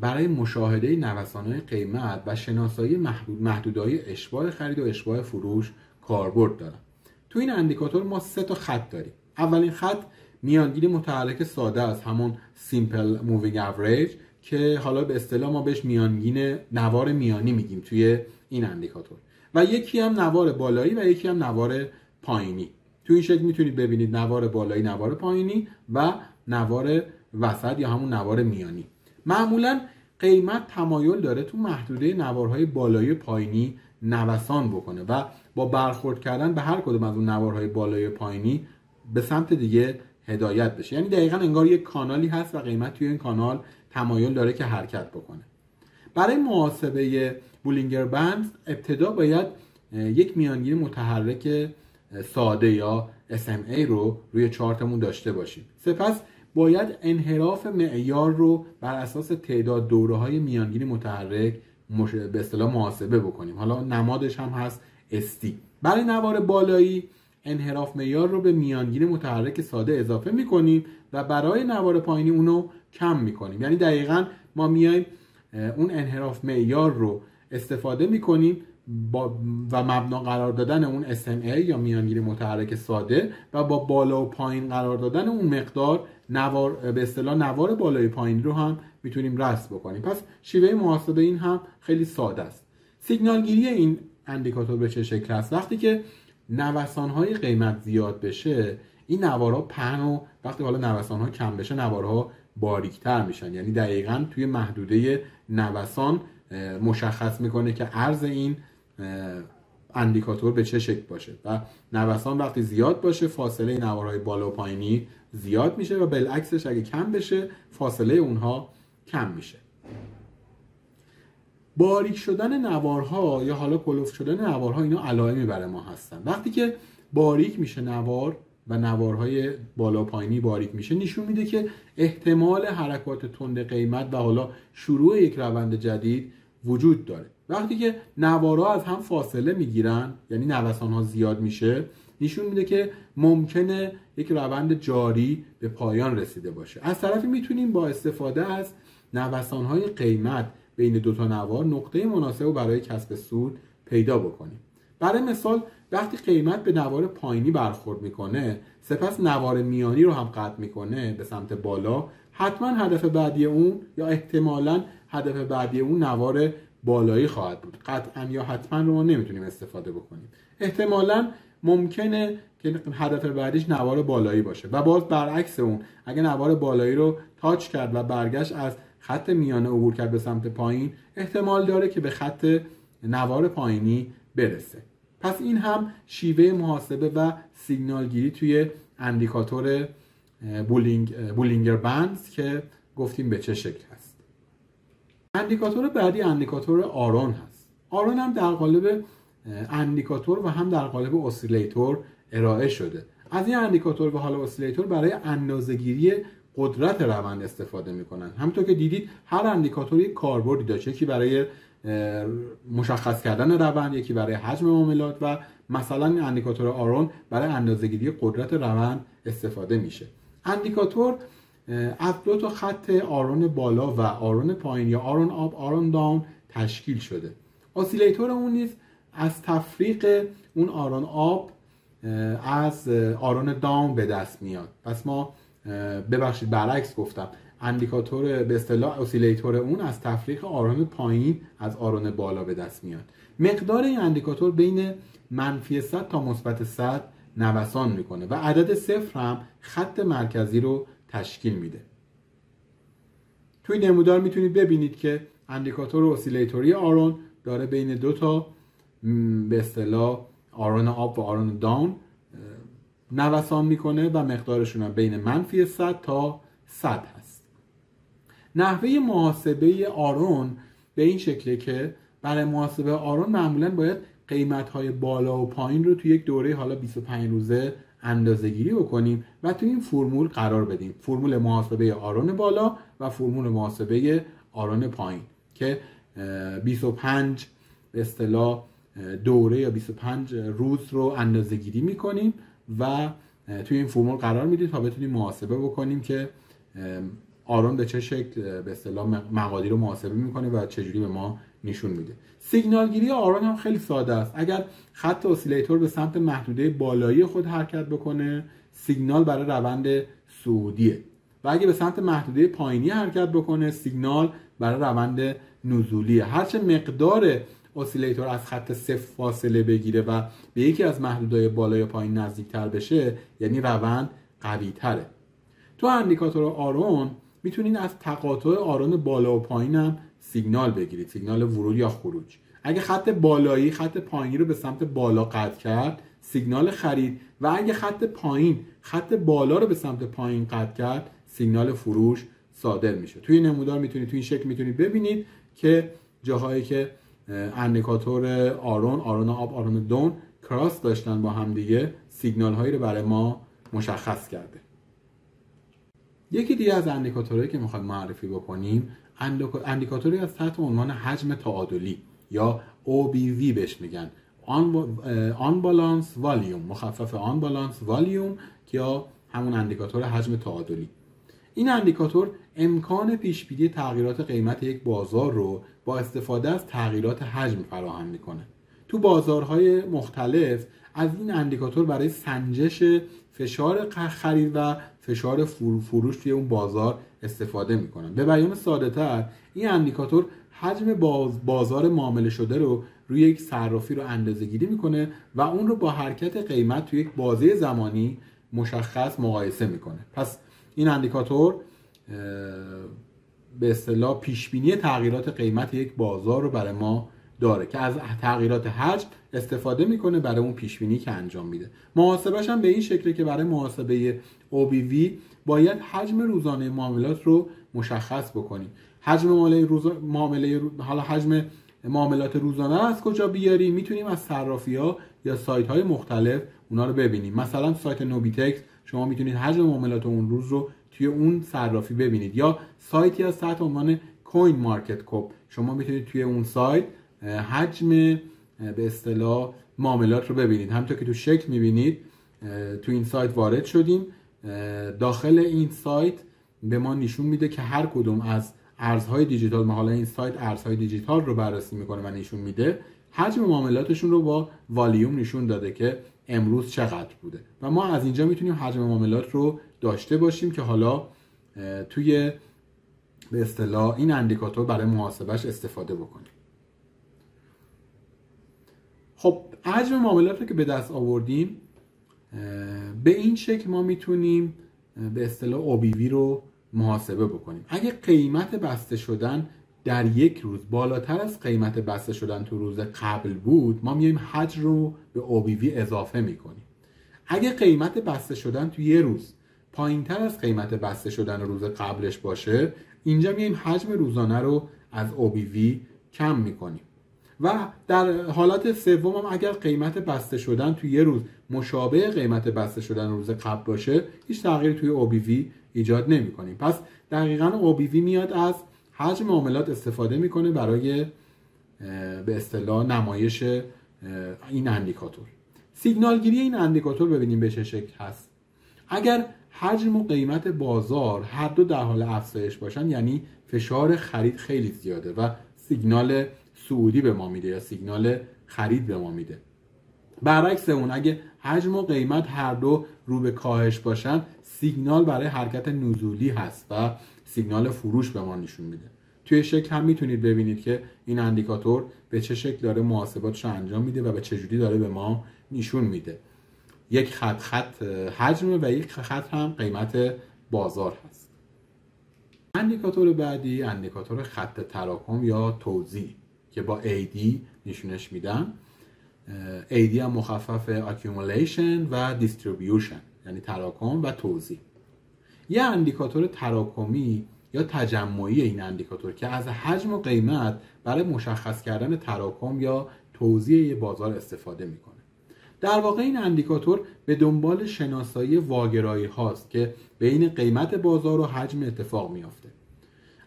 برای مشاهده نوسان‌های قیمت و شناسایی محدوده‌های اشباع خرید و اشباع فروش کاربرد دارن. تو این اندیکاتور ما 3 تا خط داریم. اولین خط میانگین متحرک ساده است، همون سیمپل مووینگ اوریج، که حالا به اصطلاح ما بهش میانگین نوار میانی میگیم توی این اندیکاتور، و یکی هم نوار بالایی و یکی هم نوار پایینی. تو این شکل میتونید ببینید نوار بالایی، نوار پایینی و نوار وسط یا همون نوار میانی. معمولا قیمت تمایل داره تو محدوده نوارهای بالایی و پایینی نوسان بکنه و با برخورد کردن به هر کدوم از اون نوارهای بالایی و پایینی به سمت دیگه هدایت بشه. یعنی دقیقاً انگار یک کانالی هست و قیمت توی این کانال تمایل داره که حرکت بکنه. برای محاسبه بولینگر بندز ابتدا باید یک میانگین متحرک ساده یا SMA رو روی چارتمون داشته باشیم. سپس باید انحراف معیار رو بر اساس تعداد دوره‌های میانگین متحرک به اصطلاح محاسبه بکنیم. حالا نمادش هم هست ST. برای نوار بالایی انحراف معیار رو به میانگین متحرک ساده اضافه می‌کنیم و برای نوار پایینی اونو کم می‌کنیم. یعنی دقیقاً ما میایم اون انحراف معیار رو استفاده می‌کنیم و مبنا قرار دادن اون SMA یا میانگین متحرک ساده و با بالا و پایین قرار دادن اون مقدار نوار به اصطلاح نوار بالای پایین رو هم میتونیم رسم بکنیم. پس شیوه محاسبه این هم خیلی ساده است. سیگنال گیری این اندیکاتور به چه شکل است؟ وقتی که نوسان‌های قیمت زیاد بشه، این نوارها پهن و وقتی حالا نوسان‌ها کم بشه نوارها باریک‌تر میشن. یعنی دقیقاً توی محدوده نوسان مشخص میکنه که عرض این اندیکاتور به چه شکل باشه و نوسان وقتی زیاد باشه فاصله نوارهای بالا و پایینی زیاد میشه و بالعکسش اگه کم بشه فاصله اونها کم میشه. باریک شدن نوارها یا حالا کلفت شدن نوارها اینا علائمی برای ما هستن. وقتی که باریک میشه نوار و نوارهای بالا پایینی باریک میشه، نشون میده که احتمال حرکات تند قیمت و حالا شروع یک روند جدید وجود داره. وقتی که نوارها از هم فاصله میگیرن، یعنی نوسان‌ها زیاد میشه، نشون میده که ممکنه یک روند جاری به پایان رسیده باشه. از طرفی میتونیم با استفاده از نوسان‌های قیمت بین 2 تا نوار نقطه مناسب رو برای کسب سود پیدا بکنیم. برای مثال وقتی قیمت به نوار پایینی برخورد میکنه سپس نوار میانی رو هم قطع میکنه به سمت بالا، حتما هدف بعدی اون یا احتمالاً هدف بعدی اون نوار بالایی خواهد بود. قطعا یا حتما رو ما نمیتونیم استفاده بکنیم. احتمالاً ممکنه که هدف بعدیش نوار بالایی باشه و باز برعکس اون اگه نوار بالایی رو تاچ کرد و برگشت از خط میانه عبور کرد به سمت پایین، احتمال داره که به خط نوار پایینی برسه. پس این هم شیوه محاسبه و سیگنال گیری توی اندیکاتور بولینگر بندز که گفتیم به چه شکل هست. اندیکاتور بعدی اندیکاتور آرون هست. آرون هم در قالب اندیکاتور و هم در قالب اسیلیتور ارائه شده. از این اندیکاتور و حالا اسیلیتور برای اندازه‌گیری قدرت روند استفاده میکنن. همونطور که دیدید هر اندیکاتور یک کاربردی داشت، یکی برای مشخص کردن روند، یکی برای حجم معاملات و مثلا اندیکاتور آرون برای اندازه‌گیری قدرت روند استفاده میشه. اندیکاتور از دو تا خط آرون بالا و آرون پایین یا آرون آپ آرون داون تشکیل شده. اسیلیتور اون نیز از تفریق اون آرون آپ از آرون داون به دست میاد. پس ما ببخشید برعکس گفتم، اندیکاتور به اصطلاح اسیلیتور اون از تفریق آرون پایین از آرون بالا به دست میاد. مقدار این اندیکاتور بین -100 تا مثبت 100 نوسان میکنه و عدد 0 هم خط مرکزی رو تشکیل میده. توی نمودار میتونید ببینید که اندیکاتور اسیلیتوری آرون داره بین دو تا به اصطلاح آرون آپ و آرون داون نوسان میکنه و مقدارشون هم بین -100 تا 100 هست. نحوه محاسبه آرون به این شکله که برای محاسبه آرون معمولا باید قیمت‌های بالا و پایین رو توی یک دوره حالا 25 روزه اندازه‌گیری بکنیم و توی این فرمول قرار بدیم. فرمول محاسبه آرون بالا و فرمول محاسبه آرون پایین که 25 به اصطلاح دوره یا 25 روز رو اندازه‌گیری می‌کنیم و توی این فرمول قرار میدیم تا بتونیم محاسبه بکنیم که آرون به چه شکل به اصطلاح مقادیر رو محاسبه میکنه و چجوری به ما نشون میده. سیگنال گیری آرون هم خیلی ساده است. اگر خط اسیلیتور به سمت محدوده بالایی خود حرکت بکنه، سیگنال برای روند صعودیه و اگه به سمت محدوده پایینی حرکت بکنه، سیگنال برای روند نزولیه. هرچه مقدار اسیلیتور از خط صفر فاصله بگیره و به یکی از محدودهای بالا یا پایین نزدیکتر بشه، یعنی روند قوی تره. تو اندیکاتور آرون میتونید از تقاطع آرون بالا و پایین هم سیگنال بگیرید، سیگنال ورود یا خروج. اگه خط بالایی خط پایینی رو به سمت بالا قطع کرد، سیگنال خرید، و اگه خط پایین خط بالا رو به سمت پایین قطع کرد، سیگنال فروش صادر میشه. توی نمودار میتونید توی این شکل میتونید ببینید که جاهایی که اندیکاتور آرون آپ آرون داون کراس داشتن با هم دیگه، سیگنال هایی رو برای ما مشخص کرده. یکی دیگه از اندیکاتورهایی که میخوایم معرفی بکنیم اندیکاتوری از تحت عنوان حجم تعادلی یا OBV بهش میگن، آن بالانس والیوم، مخفف آن بالانس والیوم، یا همون اندیکاتور حجم تعادلی. این اندیکاتور امکان پیشبینی تغییرات قیمت یک بازار رو با استفاده از تغییرات حجم فراهم میکنه. تو بازارهای مختلف از این اندیکاتور برای سنجش فشار خرید و فشار فروش توی اون بازار استفاده میکنن. به بیان ساده تر، این اندیکاتور حجم بازار معامله شده رو روی یک صرافی رو اندازه گیری میکنه و اون رو با حرکت قیمت توی یک بازه زمانی مشخص مقایسه میکنه. پس این اندیکاتور به اصطلاح پیشبینی تغییرات قیمت یک بازار رو برای ما داره که از تغییرات حجم استفاده میکنه برای اون پیشبینی که انجام میده. محاسبهش هم به این شکله که برای محاسبه OBV باید حجم روزانه معاملات رو مشخص بکنیم. حجم حجم معاملات روزانه رو از کجا بیاریم؟ میتونیم از صرافی‌ها یا سایت‌های مختلف اونا رو ببینیم. مثلا سایت نوبیتکس شما میتونید حجم معاملات اون روز رو توی اون صرافی ببینید، یا سایتی از تحت عنوان کوین مارکت کاپ شما میتونید توی اون سایت حجم به اصطلاح معاملات رو ببینید. همونطور که تو شکل میبینید تو این سایت وارد شدیم. داخل این سایت به ما نشون میده که هر کدوم از ارزهای دیجیتال، حالا این سایت ارزهای دیجیتال رو بررسی میکنه و نشون میده حجم معاملاتشون رو با والیوم نشون داده که امروز چقدر بوده و ما از اینجا میتونیم حجم معاملات رو داشته باشیم که حالا توی به اصطلاح این اندیکاتور برای محاسبهش استفاده بکنیم. خب حجم معاملات رو که به دست آوردیم، به این شکل ما میتونیم به اصطلاح OBV رو محاسبه بکنیم. اگه قیمت بسته شدن در یک روز بالاتر از قیمت بسته شدن تو روز قبل بود، ما میایم حجم رو به OBV اضافه میکنیم. اگه قیمت بسته شدن تو یه روز پایینتر از قیمت بسته شدن روز قبلش باشه، اینجا میایم حجم روزانه رو از OBV کم میکنیم. و در حالت سوم هم اگر قیمت بسته شدن توی یه روز مشابه قیمت بسته شدن روز قبل باشه، هیچ تغییری توی OBV ایجاد نمی‌کنیم. پس دقیقاً OBV میاد از حجم معاملات استفاده میکنه برای به اصطلاح نمایش این اندیکاتور. سیگنال گیری این اندیکاتور ببینیم به چه شکل هست. اگر حجم و قیمت بازار هر دو در حال افزایش باشن، یعنی فشار خرید خیلی زیاده و سیگنال صعودی به ما میده یا سیگنال خرید به ما میده. برعکس اون اگه حجم و قیمت هر دو رو به کاهش باشن، سیگنال برای حرکت نزولی هست و سیگنال فروش به ما نشون میده. توی شکل هم میتونید ببینید که این اندیکاتور به چه شکل داره محاسباتش رو انجام میده و به چه جوری داره به ما نشون میده. یک خط حجم و یک خط هم قیمت بازار هست. اندیکاتور بعدی اندیکاتور خط تراکم یا توزیع که با AD نشونش میدن. AD هم مخفف accumulation و distribution، یعنی تراکم و توزیع. یه اندیکاتور تراکمی یا تجمعی این اندیکاتور که از حجم و قیمت برای مشخص کردن تراکم یا توزیع بازار استفاده میکنه. در واقع این اندیکاتور به دنبال شناسایی واگرایی هاست که بین قیمت بازار و حجم اتفاق میافته.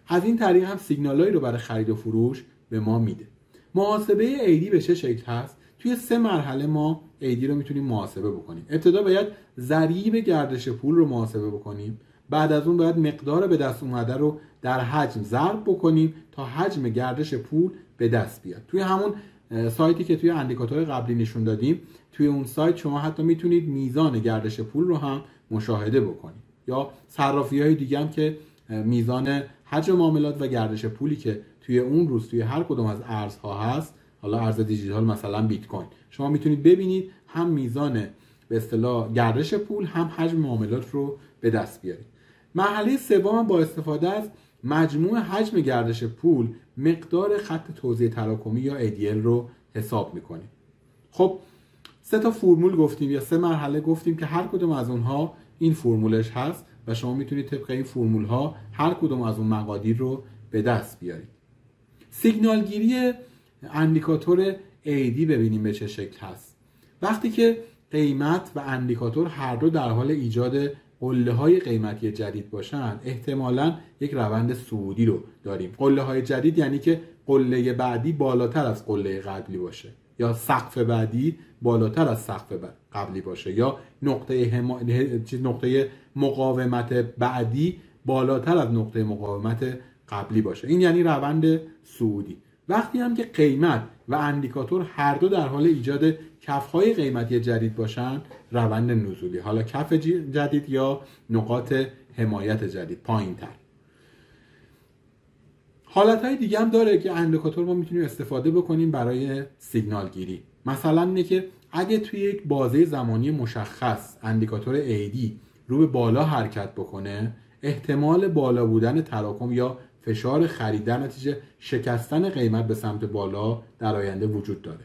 از این طریق هم سیگنالایی رو برای خرید و فروش به ما میده. محاسبه AD به چه شکل هست؟ توی 3 مرحله ما AD رو میتونیم محاسبه بکنیم. ابتدا باید ضریب گردش پول رو محاسبه بکنیم. بعد از اون باید مقدار به دست اومده رو در حجم ضرب بکنیم تا حجم گردش پول به دست بیاد. توی همون سایتی که توی اندیکاتور قبلی نشون دادیم، توی اون سایت شما حتی میتونید میزان گردش پول رو هم مشاهده بکنید، یا صرافی‌های دیگه هم که میزان حجم معاملات و گردش پولی که توی اون روز توی هر کدوم از ارزها هست، حالا ارز دیجیتال مثلا بیت کوین، شما میتونید ببینید هم میزان به اصطلاح گردش پول هم حجم معاملات رو به دست بیارید. مرحله سوم با استفاده از مجموع حجم گردش پول مقدار خط توزیع تراکمی یا ADL رو حساب میکنیم. خب 3 تا فرمول گفتیم یا 3 مرحله گفتیم که هر کدوم از اونها این فرمولش هست و شما میتونید طبق این فرمول ها هر کدوم از اون مقادیر رو به دست بیارید. سیگنال گیری اندیکاتور AD ببینیم به چه شکل هست. وقتی که قیمت و اندیکاتور هر دو در حال ایجاد قله‌های قیمتی جدید باشن، احتمالاً یک روند صعودی رو داریم. قله‌های جدید یعنی که قله بعدی بالاتر از قله قبلی باشه، یا سقف بعدی بالاتر از سقف قبلی باشه، یا نقطه مقاومت بعدی بالاتر از نقطه مقاومت قبلی باشه. این یعنی روند صعودی. وقتی هم که قیمت و اندیکاتور هر دو در حال ایجاد کف‌های قیمتی جدید باشن، روند نزولی، حالا کف جدید یا نقاط حمایت جدید پایین‌تر. حالتهای دیگه هم داره که اندیکاتور ما میتونیم استفاده بکنیم برای سیگنال گیری. مثلا اینه که اگه توی یک بازه زمانی مشخص اندیکاتور AD رو به بالا حرکت بکنه، احتمال بالا بودن تراکم یا فشار خرید در نتیجه شکستن قیمت به سمت بالا در آینده وجود داره.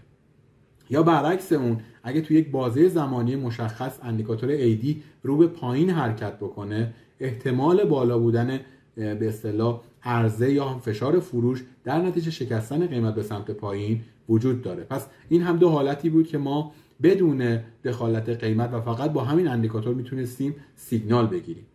یا برعکس اون اگه توی یک بازه زمانی مشخص اندیکاتور AD رو به پایین حرکت بکنه، احتمال بالا بودن به اصطلاح عرضه یا هم فشار فروش در نتیجه شکستن قیمت به سمت پایین وجود داره. پس این هم 2 حالتی بود که ما بدون دخالت قیمت و فقط با همین اندیکاتور میتونستیم سیگنال بگیریم.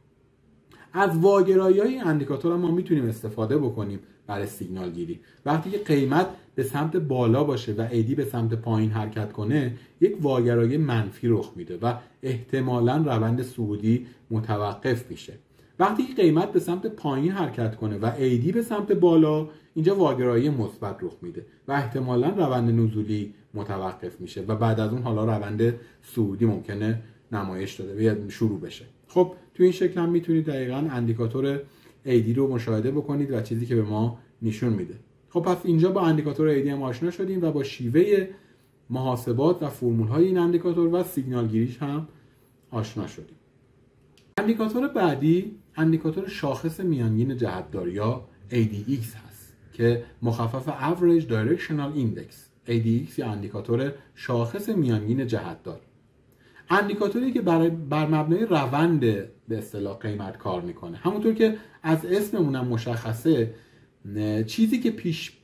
از واگرایی‌های اندیکاتور ما میتونیم استفاده بکنیم برای سیگنال گیری. وقتی که قیمت به سمت بالا باشه و AD به سمت پایین حرکت کنه، یک واگرایی منفی رخ میده و احتمالاً روند صعودی متوقف میشه. وقتی که قیمت به سمت پایین حرکت کنه و AD به سمت بالا، اینجا واگرایی مثبت رخ میده و احتمالاً روند نزولی متوقف میشه و بعد از اون حالا روند صعودی ممکنه نمایش داده یا شروع بشه. خب تو این شکل هم میتونید دقیقاً اندیکاتور AD رو مشاهده بکنید و چیزی که به ما نشون میده. خب پس اینجا با اندیکاتور AD هم آشنا شدیم و با شیوه محاسبات و فرمول‌های این اندیکاتور و سیگنال گیریش هم آشنا شدیم. اندیکاتور بعدی اندیکاتور شاخص میانگین جهتدار یا ADX هست که مخفف Average Directional Index. ADX یا اندیکاتور شاخص میانگین جهتدار. اندیکاتوری که بر مبنای روند به اصطلاح قیمت کار میکنه. همونطور که از اسممون هم مشخصه، چیزی که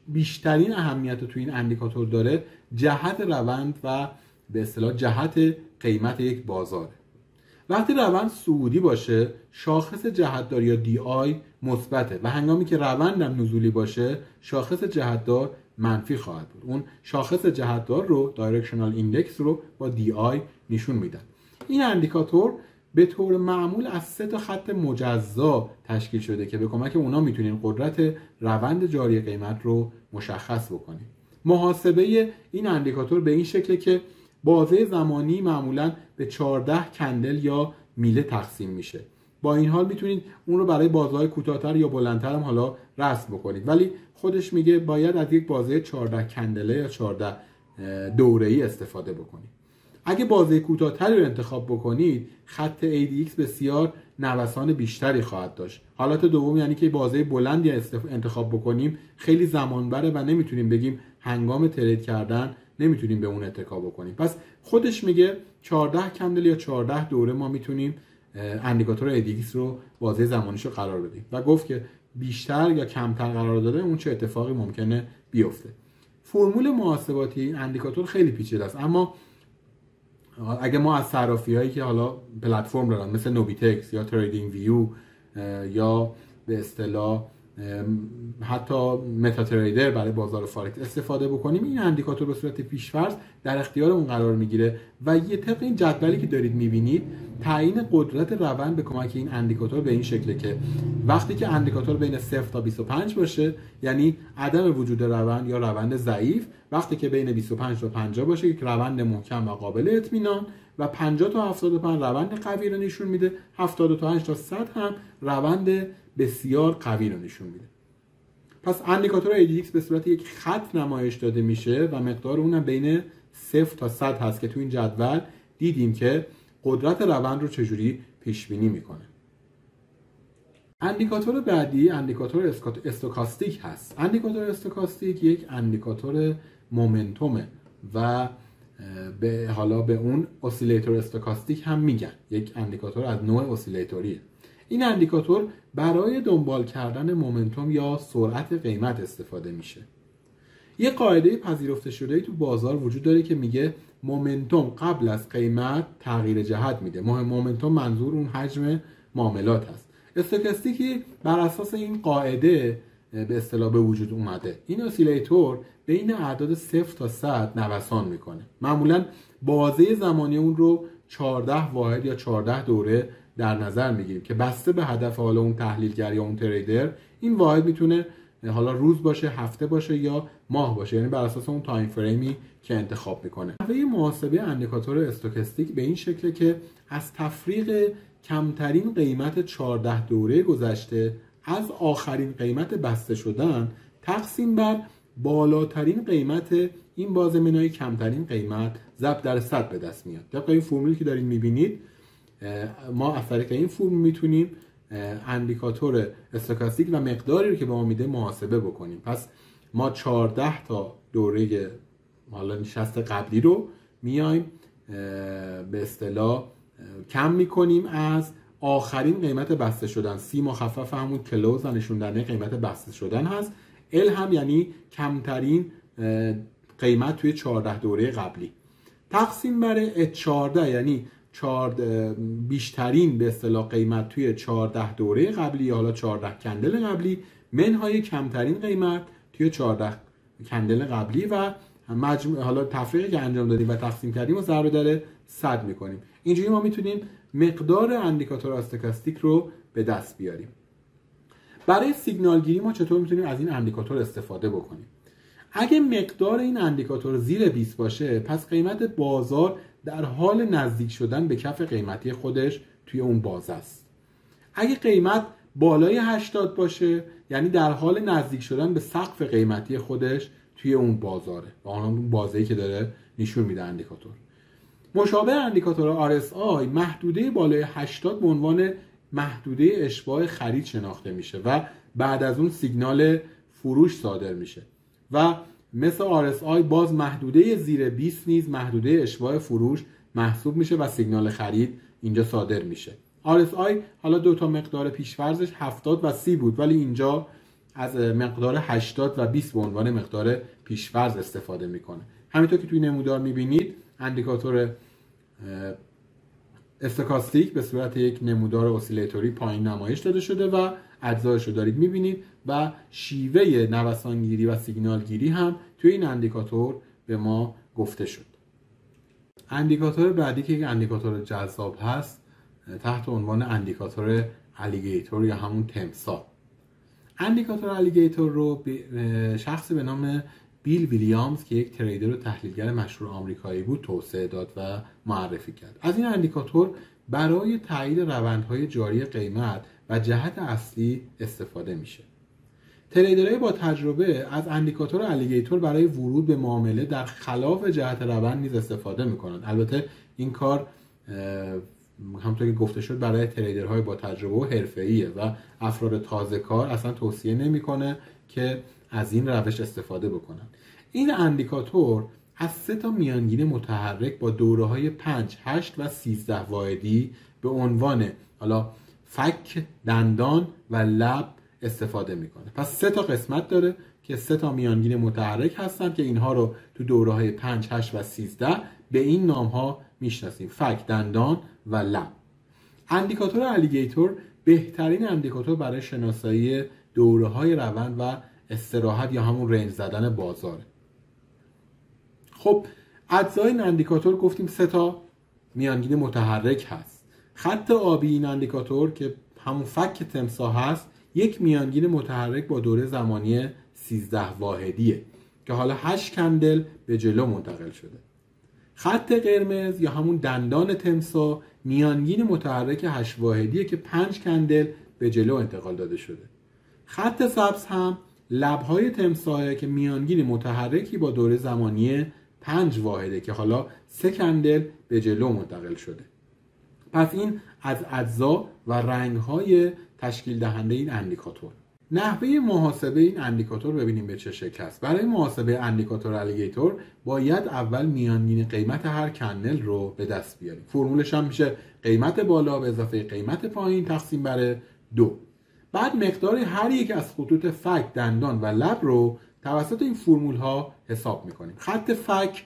بیشترین اهمیت رو توی این اندیکاتور داره جهت روند و به اصطلاح جهت قیمت یک بازاره. وقتی روند صعودی باشه شاخص جهتدار یا DI مثبته و هنگامی که روندم نزولی باشه شاخص جهتدار منفی خواهد بود. اون شاخص جهتدار رو دایرکشنال ایندکس رو با DI نشون میدن. این اندیکاتور به طور معمول از 3 تا خط مجزا تشکیل شده که به کمک اونا میتونین قدرت روند جاری قیمت رو مشخص بکنید. محاسبه این اندیکاتور به این شکله که بازه زمانی معمولا به 14 کندل یا میله تقسیم میشه. با این حال میتونید اون رو برای بازه‌های کوتاه‌تر یا بلندتر هم حالا رسم بکنید، ولی خودش میگه باید از یک بازه 14 کندله یا 14 دوره‌ای استفاده بکنید. اگه بازه کوتاه‌تری رو انتخاب بکنید خط ADX بسیار نوسان بیشتری خواهد داشت. حالت دوم یعنی که بازه بلندی انتخاب بکنیم خیلی زمان بره و نمیتونیم بگیم هنگام ترید کردن نمیتونیم به اون اتکا بکنیم. پس خودش میگه 14 کندل یا 14 دوره ما میتونیم اندیکاتور ADX رو بازه زمانیشو قرار بدیم و گفت که بیشتر یا کمتر قرار داده اون چه اتفاقی ممکنه بیفته. فرمول محاسباتی این اندیکاتور خیلی پیچیده است، اما اگه ما از صرافی‌هایی که حالا پلتفرم دارن مثل نوبیتکس یا تریدینگ ویو یا به اصطلاح حتی متا تریدر برای بازار فارکس استفاده بکنیم، این اندیکاتور به صورت پیش‌فرض در اختیار اون قرار میگیره و یه طبق این جدولی که دارید میبینید تعیین قدرت روند به کمک این اندیکاتور به این شکله که وقتی که اندیکاتور بین 0 تا 25 باشه یعنی عدم وجود روند یا روند ضعیف، وقتی که بین 25 تا 50 باشه یک روند محکم و قابل اطمینان و 50 تا 75 روند قوی رو نشون میده، 75 تا 100 هم روند بسیار قوی رو نشون میده. پس اندیکاتور ADX به صورت یک خط نمایش داده میشه و مقدار اونم بین 0 تا 100 هست که تو این جدول دیدیم که قدرت روند رو چجوری پیش بینی میکنه. اندیکاتور بعدی اندیکاتور استوکاستیک هست. اندیکاتور استوکاستیک یک اندیکاتور مومنتومه و حالا به اون اسیلیتور استوکاستیک هم میگن. یک اندیکاتور از نوع اسیلیتوریه. این اندیکاتور برای دنبال کردن مومنتوم یا سرعت قیمت استفاده میشه. یه قاعده پذیرفته شده تو بازار وجود داره که میگه مومنتوم قبل از قیمت تغییر جهت میده. مومنتوم منظور اون حجم معاملات هست. استوکاستیکی بر اساس این قاعده به اصطلاح به وجود اومده. این اسیلیتور بین اعداد 0 تا 100 نوسان میکنه. معمولا بازه زمانی اون رو 14 واحد یا 14 دوره در نظر میگیریم که بسته به هدف حالا اون تحلیلگر یا اون تریدر این واحد میتونه حالا روز باشه، هفته باشه یا ماه باشه، یعنی بر اساس اون تایم فریمی که انتخاب میکنه. روش محاسبه اندیکاتور استوکاستیک به این شکله که از تفریق کمترین قیمت 14 دوره گذشته از آخرین قیمت بسته شدن تقسیم بر بالاترین قیمت این بازمانهای کمترین قیمت ضرب در 100 به دست میاد. طبق این فرمولی که دارین میبینید ما از طریق این فرمول میتونیم اندیکاتور استوکاستیک و مقداری رو که به ما میده محاسبه بکنیم. پس ما 14 تا دوره حالا نشست قبلی رو میایم به اصطلاح کم میکنیم از آخرین قیمت بسته شدن. C مخفف همون کلوز و نشون دهنده قیمت بسته شدن هست. L هم یعنی کمترین قیمت توی 14 دوره قبلی تقسیم بر H14 یعنی بیشترین به اصطلاح قیمت توی 14 دوره قبلی یا حالا 14 کندل قبلی منهای کمترین قیمت توی 14 کندل قبلی و حالا تفریقی که انجام دادیم و تقسیم کردیم و ضرب در 100 میکنیم. اینجوری ما میتونیم مقدار اندیکاتور استوکاستیک رو به دست بیاریم. برای سیگنال گیری ما چطور میتونیم از این اندیکاتور استفاده بکنیم؟ اگه مقدار این اندیکاتور زیر 20 باشه پس قیمت بازار در حال نزدیک شدن به کف قیمتی خودش توی اون بازه است. اگه قیمت بالای 80 باشه یعنی در حال نزدیک شدن به سقف قیمتی خودش توی اون بازاره و اون بازه‌ای که داره نشون میده اندیکاتور. مشابه اندیکاتور RSI محدوده بالای 80 به عنوان محدوده اشباع خرید شناخته میشه و بعد از اون سیگنال فروش صادر میشه و مثل RSI باز محدوده زیر 20 نیز محدوده اشباع فروش محسوب میشه و سیگنال خرید اینجا صادر میشه. RSI حالا دو تا مقدار پیش‌فرضش 70 و 30 بود ولی اینجا از مقدار 80 و 20 به عنوان مقدار پیش‌فرض استفاده میکنه. همینطور که توی نمودار میبینید اندیکاتور استوکاستیک به صورت یک نمودار اسیلیتوری پایین نمایش داده شده و اجزایش رو دارید میبینید و شیوه نوسانگیری و سیگنالگیری هم توی این اندیکاتور به ما گفته شد. اندیکاتور بعدی که یک اندیکاتور جذاب هست تحت عنوان اندیکاتور الیگیتور یا همون تمساح. اندیکاتور الیگیتور رو شخصی به نام بیل ویلیامز که یک تریدر و تحلیلگر مشهور آمریکایی بود توسعه داد و معرفی کرد. از این اندیکاتور برای تایید روندهای جاری قیمت و جهت اصلی استفاده میشه. تریدرهای با تجربه از اندیکاتور الیگیتور برای ورود به معامله در خلاف جهت روند نیز استفاده میکنند. البته این کار همونطور که گفته شد برای تریدرهای با تجربه و حرفه‌ایه و افراد تازه کار اصلا توصیه نمیکنه که از این روش استفاده بکنن. این اندیکاتور از 3 میانگین متحرک با دوره‌های 5, 8 و 13 واحدی به عنوان فک، دندان و لب استفاده میکنه. پس 3 قسمت داره که 3 میانگین متحرک هستن که اینها رو تو دوره‌های 5, 8 و 13 به این نام‌ها میشناسیم: فک، دندان و لب. اندیکاتور الیگیتور بهترین اندیکاتور برای شناسایی دوره‌های روند و استراحت یا همون رنج زدن بازاره. خب اجزای این اندیکاتور گفتیم 3 میانگین متحرک هست. خط آبی این اندیکاتور که همون فک تمساح هست 1 میانگین متحرک با دوره زمانی 13 واحدیه که حالا 8 کندل به جلو منتقل شده. خط قرمز یا همون دندان تمساح میانگین متحرک 8 واحدیه که 5 کندل به جلو انتقال داده شده. خط سبز هم لب‌های تمساحه که میانگین متحرکی با دوره زمانی 5 واحده که حالا 3 کندل به جلو منتقل شده. پس این از اجزا و رنگ‌های تشکیل دهنده این اندیکاتور. نحوه محاسبه این اندیکاتور ببینیم به چه شکل است. برای محاسبه اندیکاتور الیگیتور باید اول میانگین قیمت هر کندل رو به دست بیاریم. فرمولش هم میشه قیمت بالا به اضافه قیمت پایین تقسیم بر 2. بعد مقدار هر یک از خطوط فک، دندان و لب رو توسط این فرمول ها حساب میکنیم. خط فک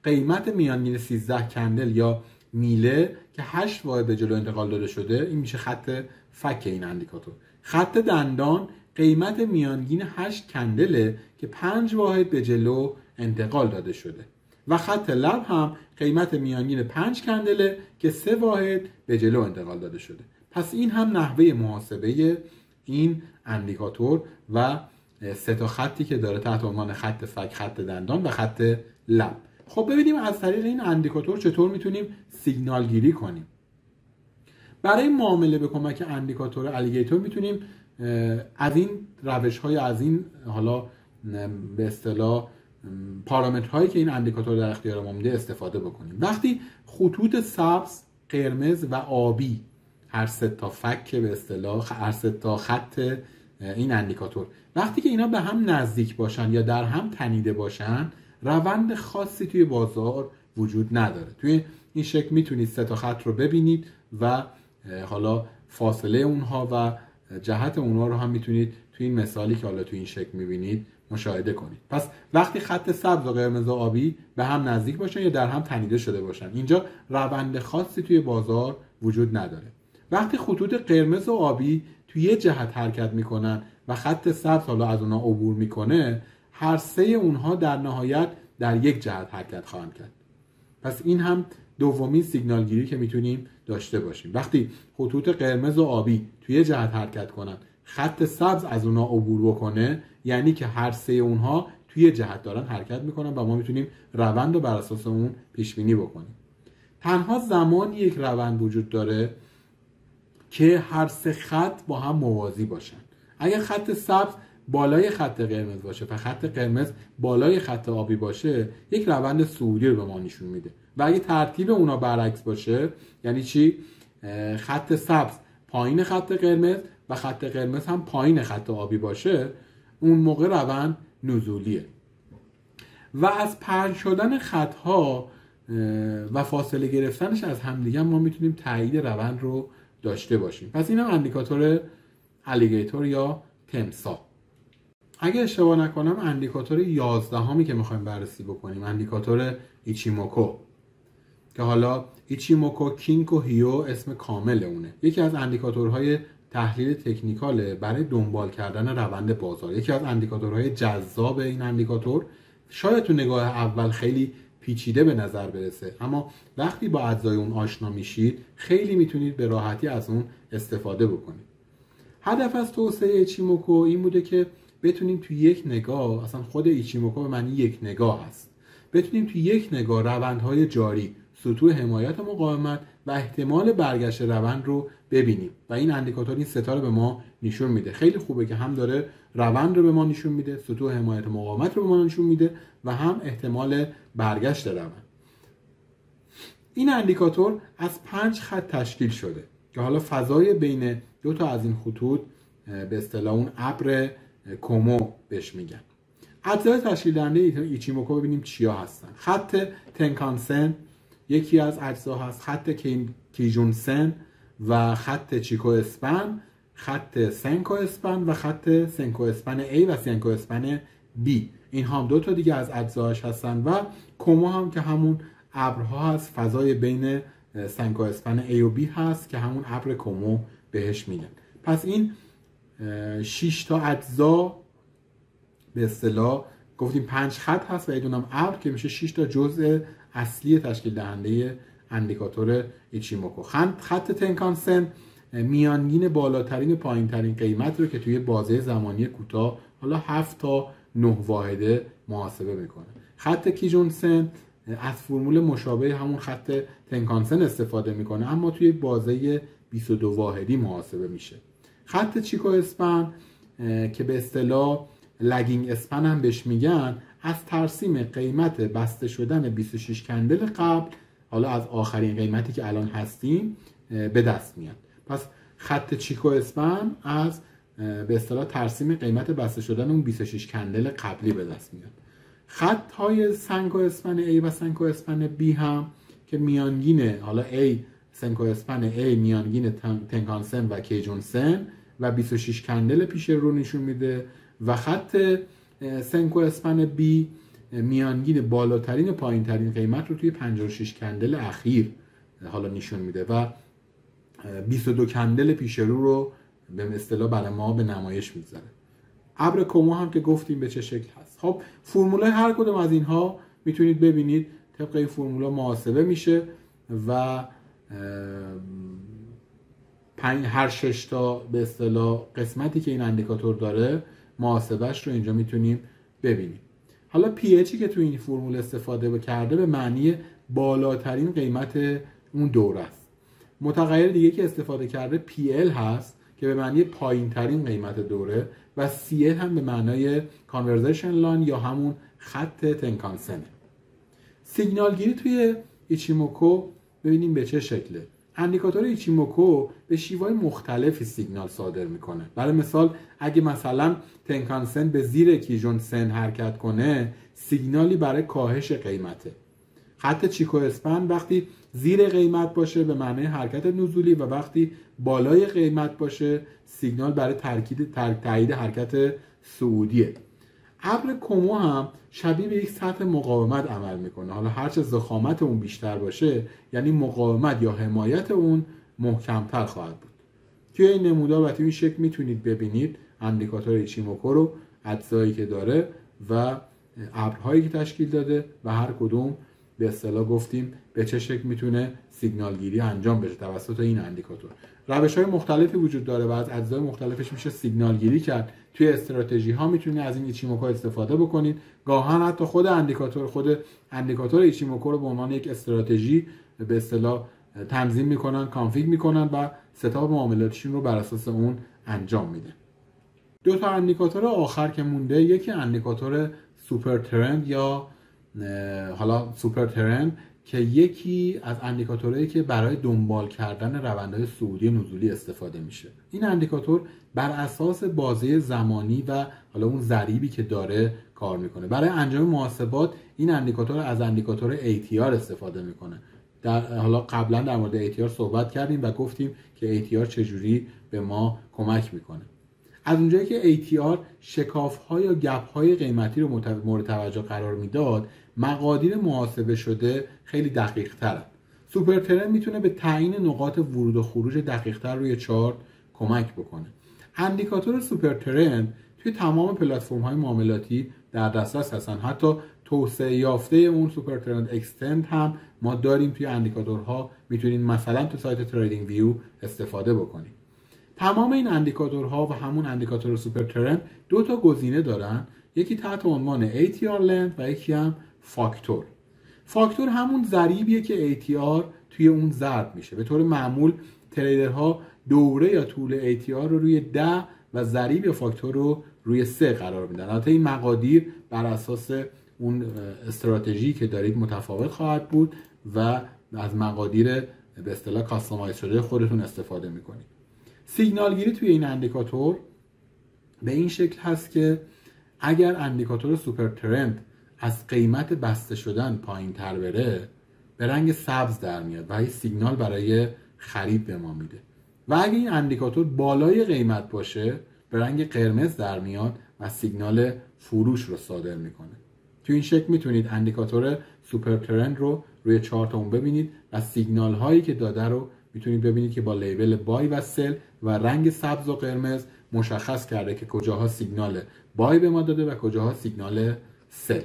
قیمت میانگین 13 کندل یا میله که 8 واحد به جلو انتقال داده شده، این میشه خط فک این اندیکاتور. خط دندان قیمت میانگین 8 کندله که 5 واحد به جلو انتقال داده شده و خط لب هم قیمت میانگین 5 کندله که 3 واحد به جلو انتقال داده شده. پس این هم نحوه محاسبه این اندیکاتور و 3 خطی که داره تحت عنوان خط فک، خط دندان و خط لب. خب ببینیم از طریق این اندیکاتور چطور میتونیم سیگنال گیری کنیم. برای معامله به کمک اندیکاتور الیگیتور میتونیم از این روش‌های از این حالا به اصطلاح پارامترهایی که این اندیکاتور در اختیار ما میده استفاده بکنیم. وقتی خطوط سبز، قرمز و آبی هر 3 فک به اصطلاح هر 3 خط این اندیکاتور وقتی که اینا به هم نزدیک باشن یا در هم تنیده باشن روند خاصی توی بازار وجود نداره. توی این شکل میتونید 3 خط رو ببینید و حالا فاصله اونها و جهت اونها رو هم میتونید توی این مثالی که حالا توی این شکل میبینید مشاهده کنید. پس وقتی خط سبز و قرمز و آبی به هم نزدیک باشن یا در هم تنیده شده باشن اینجا روند خاصی توی بازار وجود نداره. وقتی خطوط قرمز و آبی توی یه جهت حرکت میکنن و خط سبز حالا از اونها عبور میکنه هر 3 اونها در نهایت در یک جهت حرکت خواهند کرد. پس این هم دومین سیگنال گیری که میتونیم داشته باشیم. وقتی خطوط قرمز و آبی توی جهت حرکت کنن خط سبز از اونها عبور بکنه یعنی که هر 3 اونها توی جهت دارن حرکت میکنن و ما میتونیم روند رو بر اساس اون پیش بینی بکنیم. تنها زمانی یک روند وجود داره که هر 3 خط با هم موازی باشن. اگر خط سبز بالای خط قرمز باشه و خط قرمز بالای خط آبی باشه یک روند صعودی رو به ما نشون میده و اگه ترتیب اونا برعکس باشه یعنی چی؟ خط سبز پایین خط قرمز و خط قرمز هم پایین خط آبی باشه اون موقع روند نزولیه. و از پرد شدن خطها و فاصله گرفتنش از همدیگه ما میتونیم تایید روند رو داشته باشیم. پس این هم اندیکاتور الیگیتور یا تمساح. اگه اشتباه نکنم اندیکاتور 11 که میخوایم بررسی بکنیم اندیکاتور ایچیموکو. که حالا ایچیموکو کینکو هیو اسم کامل اونه. یکی از اندیکاتورهای تحلیل تکنیکاله برای دنبال کردن روند بازار. یکی از اندیکاتورهای جذاب این اندیکاتور شاید تو نگاه اول خیلی پیچیده به نظر برسه، اما وقتی با اجزای اون آشنا میشید خیلی میتونید به راحتی از اون استفاده بکنید. هدف از توسعه ایچیموکو این بوده که بتونیم تو یک نگاه، اصلا خود ایچیموکو به معنی یک نگاه هست، بتونیم تو یک نگاه روندهای جاری، سطوح حمایت مقاومت و احتمال برگشت روند رو ببینیم و این اندیکاتور این ستاره به ما نشون میده. خیلی خوبه که هم داره روند رو به ما نشون میده، سطوح حمایت مقاومت رو به ما نشون میده و هم احتمال برگشت روند. این اندیکاتور از 5 خط تشکیل شده که حالا فضای بین دو تا از این خطوط به اصطلاح اون ابر کومو بهش میگن. اجزای تشکیل دهنده ایچیموکو ببینیم چیا هستن. خط تنکانسن یکی از اجزا هست، خط کیجونسن و خط چیکو اسپن، خط سنکو اسپن و خط سنکو اسپن A و سنکو اسپن B. این هم دو تا دیگه از اجزاش هستن و کومو هم که همون ابرها هست، فضای بین سنکو اسپن A و B هست که همون ابر کومو بهش میگن. پس این 6 تا اجزا به اصطلاح گفتیم 5 خط هست و یه دونم ابر که میشه 6 تا جزء اصلی تشکیل دهنده اندیکاتور ایچیموکو. خط تنکانسن میانگین بالاترین پایینترین قیمت رو که توی بازه زمانی کوتاه حالا 7 تا 9 واحده محاسبه میکنه. خط کیجونسن از فرمول مشابه همون خط تنکانسن استفاده میکنه اما توی بازه 22 واحدی محاسبه میشه. خط چیکو اسپن که به اصطلاح لگینگ اسپن هم بهش میگن، از ترسیم قیمت بسته شدن 26 کندل قبل حالا از آخرین قیمتی که الان هستیم به دست میاد. پس خط چیکو اسپن از به اصطلاح ترسیم قیمت بسته شدن اون 26 کندل قبلی به دست میاد. خط های سنکو اسپن A و سنکو اسپن B هم که میانگین حالا A سنکو اسپن A میانگین تنکانسن و کیجونسن و 26 کندل پیش رو نشون میده و خط سنکو اسپن B میانگین بالاترین پایینترین قیمت رو توی 56 کندل اخیر حالا نشون میده و 22 کندل پیش رو به اصطلاح برای ما به نمایش میذاره. ابر کومو هم که گفتیم به چه شکل هست. خب فرمولای هر کدوم از اینها میتونید ببینید طبق این فرمولا محاسبه میشه و هر 6 تا به اصطلاح قسمتی که این اندیکاتور داره محاسبهش رو اینجا میتونیم ببینیم. حالا پی اچی که تو این فرمول استفاده کرده به معنی بالاترین قیمت اون دوره است. متغیر دیگه که استفاده کرده پی ال هست که به معنی پایین ترین قیمت دوره و سی ال هم به معنای کانورزیشن لاین یا همون خط تنکانسنه. سیگنال گیری توی ایچیموکو ببینیم به چه شکله. اندیکاتور ایچیموکو به شیوه‌های مختلفی سیگنال صادر میکنه. برای مثال اگه مثلا تنکانسن به زیر کیجونسن حرکت کنه سیگنالی برای کاهش قیمته. خط چیکو اسپن وقتی زیر قیمت باشه به معنی حرکت نزولی و وقتی بالای قیمت باشه سیگنال برای تایید حرکت صعودیه. ابر کومو هم شبیه به یک سطح مقاومت عمل میکنه. حالا هرچه ضخامت اون بیشتر باشه یعنی مقاومت یا حمایت اون محکمتر خواهد بود. توی این نمودار و توی این شکل میتونید ببینید اندیکاتور ایچیموکو رو، اجزایی که داره و ابرهایی که تشکیل داده و هر کدوم به اصطلاح گفتیم به چه شکل میتونه سیگنال گیری انجام بشه توسط این اندیکاتور. روش‌های مختلفی وجود داره و از اجزای مختلفش میشه سیگنال گیری کرد. توی استراتژی ها میتونید از این ایچیموکو استفاده بکنید. گاهن حتی خود اندیکاتور ایچیموکو رو به عنوان یک استراتژی به اصطلاح تنظیم میکنن، کانفیگ میکنن و ستاپ معاملاتشون رو بر اساس اون انجام میده. دو تا اندیکاتور آخر که مونده، یکی اندیکاتور سوپر ترند یا حالا سوپر ترند که یکی از اندیکاتورهایی که برای دنبال کردن روندهای صعودی نزولی استفاده میشه. این اندیکاتور بر اساس بازه زمانی و حالا اون ضریبی که داره کار میکنه. برای انجام محاسبات این اندیکاتور از اندیکاتور ATR استفاده میکنه. حالا قبلا در مورد ATR صحبت کردیم و گفتیم که ATR چجوری به ما کمک میکنه. از اونجایی که ATR شکاف‌ها یا گپ‌های قیمتی رو مورد توجه قرار میداد، مقادیر محاسبه شده خیلی دقیق ترن. سوپر ترند میتونه به تعیین نقاط ورود و خروج دقیق‌تر روی چارت کمک بکنه. اندیکاتور سوپر ترند توی تمام پلتفرم‌های معاملاتی در دسترس هستن. حتی توسعه یافته اون سوپر ترند اکستند هم ما داریم توی اندیکاتورها، میتونید مثلا تو سایت تریدینگ ویو استفاده بکنید. تمام این اندیکاتورها و همون اندیکاتور سوپر ترند دو تا گزینه دارن، یکی تحت عنوان ATR لند و یکی هم فاکتور. فاکتور همون ضریبیه که ATR توی اون ضرب میشه. به طور معمول تریدرها دوره یا طول ATR رو روی 10 و ضریب یا فاکتور رو روی 3 قرار میدن. البته این مقادیر بر اساس اون استراتژی که دارید متفاوت خواهد بود و از مقادیر به اصطلاح کاستماایز شده خودتون استفاده میکنید. سیگنال گیری توی این اندیکاتور به این شکل هست که اگر اندیکاتور سوپر ترند از قیمت بسته شدن پایین تر بره به رنگ سبز در میاد و این سیگنال برای خرید به ما میده و اگر این اندیکاتور بالای قیمت باشه به رنگ قرمز در میاد و سیگنال فروش رو صادر میکنه. تو این شکل میتونید اندیکاتور سوپر ترند رو روی چارت اون ببینید و سیگنال هایی که داده رو میتونید ببینید که با لیبل بای و سل و رنگ سبز و قرمز مشخص کرده که کجاها سیگنال بای به ما داده و کجاها سیگنال سل.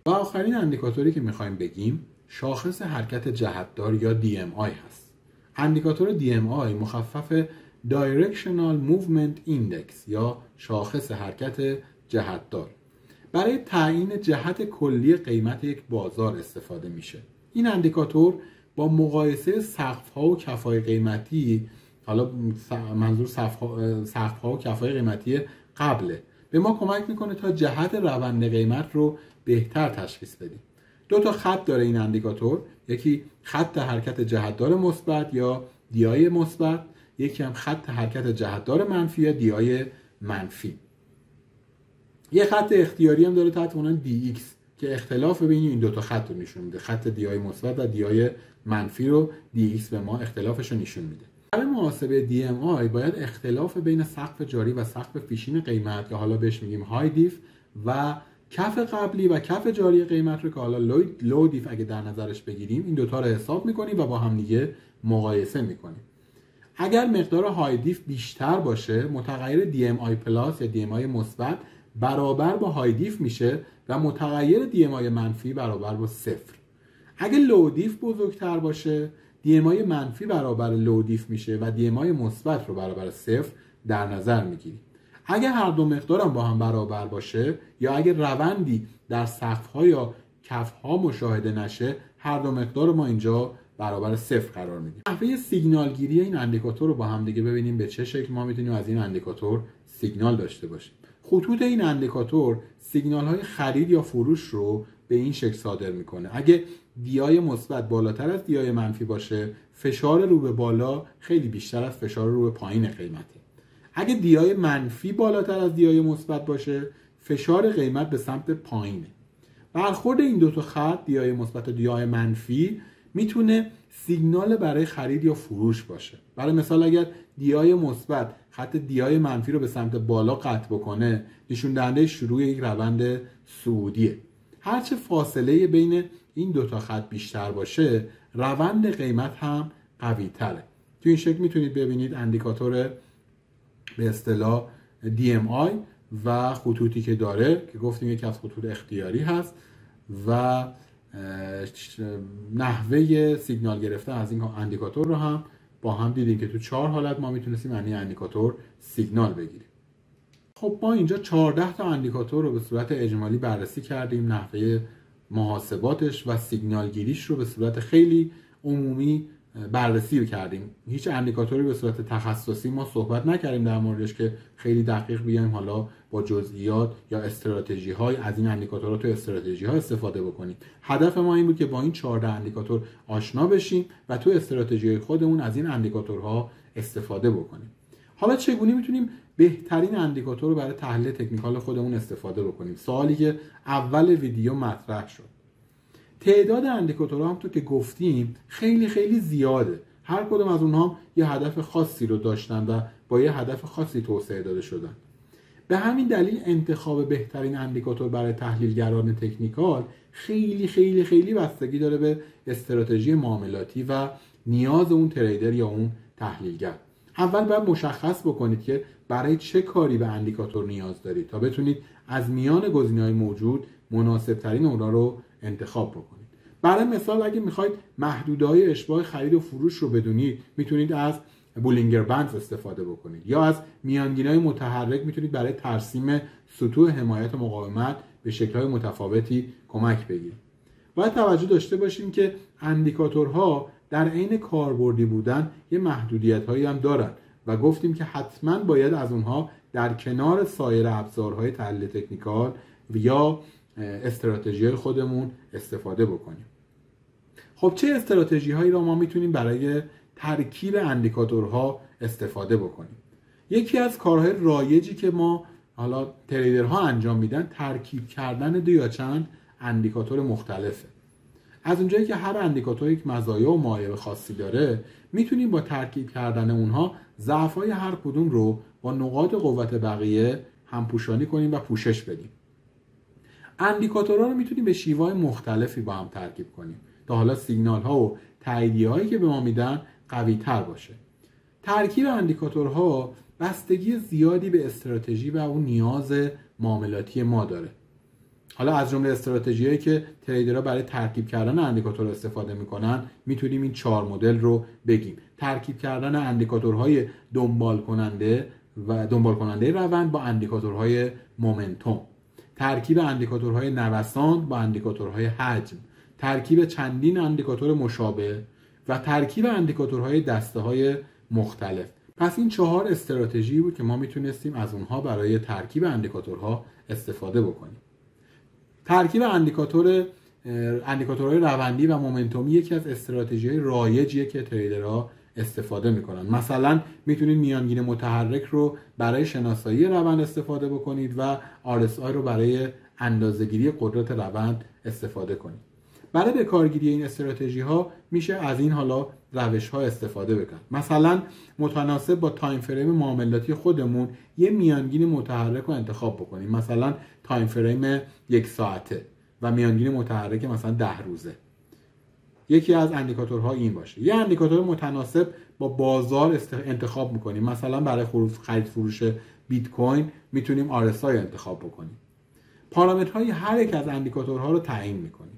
و آخرین اندیکاتوری که میخوایم بگیم شاخص حرکت جهتدار یا DMI هست. اندیکاتور DMI مخفف Directional Movement Index یا شاخص حرکت جهتدار برای تعیین جهت کلی قیمت یک بازار استفاده میشه. این اندیکاتور با مقایسه سقف‌ها و کف‌های قیمتی، حالا منظور سقف‌ها و کف‌های قیمتی قبله، به ما کمک میکنه تا جهت روند قیمت رو بهتر تشخیص بدیم. دو تا خط داره این اندیکاتور، یکی خط حرکت جهتدار مثبت یا DI مثبت، یکی هم خط حرکت جهتدار منفی یا DI منفی. یه خط اختیاری هم داره تحت عنوان DX که اختلاف بین این دو تا خط رو نشون میده. خط DI مثبت و DI منفی رو DX به ما اختلافش رو نشون میده. برای محاسبه DMI باید اختلاف بین سقف جاری و سقف پیشین قیمت که حالا بهش میگیم های دیف و کف قبلی و کف جاری قیمت رو که حالا لو دیف اگه در نظرش بگیریم، این دوتا رو حساب میکنیم و با هم دیگه مقایسه میکنیم. اگر مقدار های دیف بیشتر باشه متغیر DMI پلاس یا DMI مثبت برابر با های دیف میشه و متغیر DMI منفی برابر با 0. اگه لو دیف بزرگتر باشه DMI منفی برابر لو دیف میشه و DMI مثبت رو برابر 0 در نظر میگیریم. اگه هر دو مقدارم با هم برابر باشه یا اگه روندی در سقف‌ها یا کف‌ها مشاهده نشه هر دو مقدار ما اینجا برابر 0 قرار میدیم. نحوه سیگنال گیری این اندیکاتور رو با هم دیگه ببینیم به چه شکل ما میتونیم از این اندیکاتور سیگنال داشته باشیم. خطوط این اندیکاتور سیگنال های خرید یا فروش رو به این شکل صادر میکنه. اگه دیای مثبت بالاتر از دیای منفی باشه فشار رو به بالا خیلی بیشتر از فشار رو به پایین قیمته. اگه دیای منفی بالاتر از دیای مثبت باشه فشار قیمت به سمت پایینه. برخورد این دو تا خط دیای مثبت و دیای منفی میتونه سیگنال برای خرید یا فروش باشه. برای مثال اگر دیای مثبت خط دیای منفی رو به سمت بالا قطع بکنه نشون دهنده شروع یک روند صعودیه. هرچه فاصله بین این دو تا خط بیشتر باشه روند قیمت هم قوی تره. تو این شکل میتونید ببینید اندیکاتور به اصطلاح DMI و خطوطی که داره که گفتیم یکی از خطوط اختیاری هست و نحوه سیگنال گرفتن از این اندیکاتور رو هم با هم دیدیم که تو 4 حالت ما میتونستیم از این اندیکاتور سیگنال بگیریم. خب ما اینجا 14 تا اندیکاتور رو به صورت اجمالی بررسی کردیم، نحوه محاسباتش و سیگنال گیریش رو به صورت خیلی عمومی بررسی کردیم. هیچ اندیکاتوری به صورت تخصصی ما صحبت نکردیم در موردش که خیلی دقیق بیایم حالا با جزئیات یا استراتژی های از این اندیکاتورها تو استراتژی ها استفاده بکنیم. هدف ما این بود که با این 14 اندیکاتور آشنا بشیم و تو استراتژی خودمون از این اندیکاتورها استفاده بکنیم. حالا چگونه میتونیم بهترین اندیکاتور رو برای تحلیل تکنیکال خودمون استفاده بکنیم؟ سوالی که اول ویدیو مطرح شد. تعداد اندیکاتورها هم تو که گفتیم خیلی خیلی زیاده. هر کدوم از اونها یه هدف خاصی رو داشتن و با یه هدف خاصی توسعه داده شدن. به همین دلیل انتخاب بهترین اندیکاتور برای تحلیلگران تکنیکال خیلی خیلی خیلی بستگی داره به استراتژی معاملاتی و نیاز اون تریدر یا اون تحلیلگر. اول باید مشخص بکنید که برای چه کاری به اندیکاتور نیاز دارید تا بتونید از میان گزینه‌های موجود مناسب‌ترین اونا رو انتخاب بکنید. برای مثال اگه میخواید محدوده‌های اشباع خرید و فروش رو بدونید، میتونید از بولینگر بندز استفاده بکنید، یا از میانگین‌های متحرک میتونید برای ترسیم سطوح حمایت و مقاومت به شکل‌های متفاوتی کمک بگیرید. باید توجه داشته باشیم که اندیکاتورها در عین کاربردی بودن یه محدودیت‌هایی هم دارن و گفتیم که حتما باید از اونها در کنار سایر ابزارهای تحلیل تکنیکال یا استراتژی خودمون استفاده بکنیم. خب چه استراتژی هایی را ما میتونیم برای ترکیب اندیکاتورها استفاده بکنیم؟ یکی از کارهای رایجی که ما حالا تریدرها انجام میدن ترکیب کردن دو یا چند اندیکاتور مختلفه. از اونجایی که هر اندیکاتور یک مزایا و معایب خاصی داره، میتونیم با ترکیب کردن اونها ضعف‌های هر کدوم رو با نقاط قوت بقیه همپوشانی کنیم و پوشش بدیم. اندیکاتورها رو میتونیم به شیوه‌های مختلفی با هم ترکیب کنیم تا حالا سیگنال ها و تاییدیه هایی که به ما میدن قوی تر باشه. ترکیب اندیکاتورها بستگی زیادی به استراتژی و اون نیاز معاملاتی ما داره. حالا از جمله استراتژیایی که تریدرها برای ترکیب کردن اندیکاتور استفاده میکنن میتونیم این 4 مدل رو بگیم. ترکیب کردن اندیکاتورهای دنبال کننده روند با اندیکاتورهای مومنتوم، ترکیب اندیکاتورهای نوسان با اندیکاتورهای حجم، ترکیب چندین اندیکاتور مشابه و ترکیب اندیکاتورهای دسته‌های مختلف. پس این 4 استراتژی بود که ما میتونستیم از اونها برای ترکیب اندیکاتورها استفاده بکنیم. ترکیب اندیکاتورهای روندی و مومنتومی یکی از استراتژی‌های رایجیه که تریدرها استفاده میکنن. مثلا میتونید میانگین متحرک رو برای شناسایی روند استفاده بکنید و RSI رو برای اندازه‌گیری قدرت روند استفاده کنید. برای به کارگیری این استراتژی ها میشه از این حالا روش ها استفاده بکنید. مثلا متناسب با تایم فریم معاملاتی خودمون یه میانگین متحرک رو انتخاب بکنیم، مثلا تایم فریم 1 ساعته و میانگین متحرک مثلا 10 روزه. یکی از اندیکاتورها این باشه. یه اندیکاتور متناسب با بازار انتخاب میکنیم، مثلا برای خرید فروش بیت کوین میتونیم RSI انتخاب بکنیم. پارامترهای هر یک از اندیکاتورها رو تعیین میکنیم.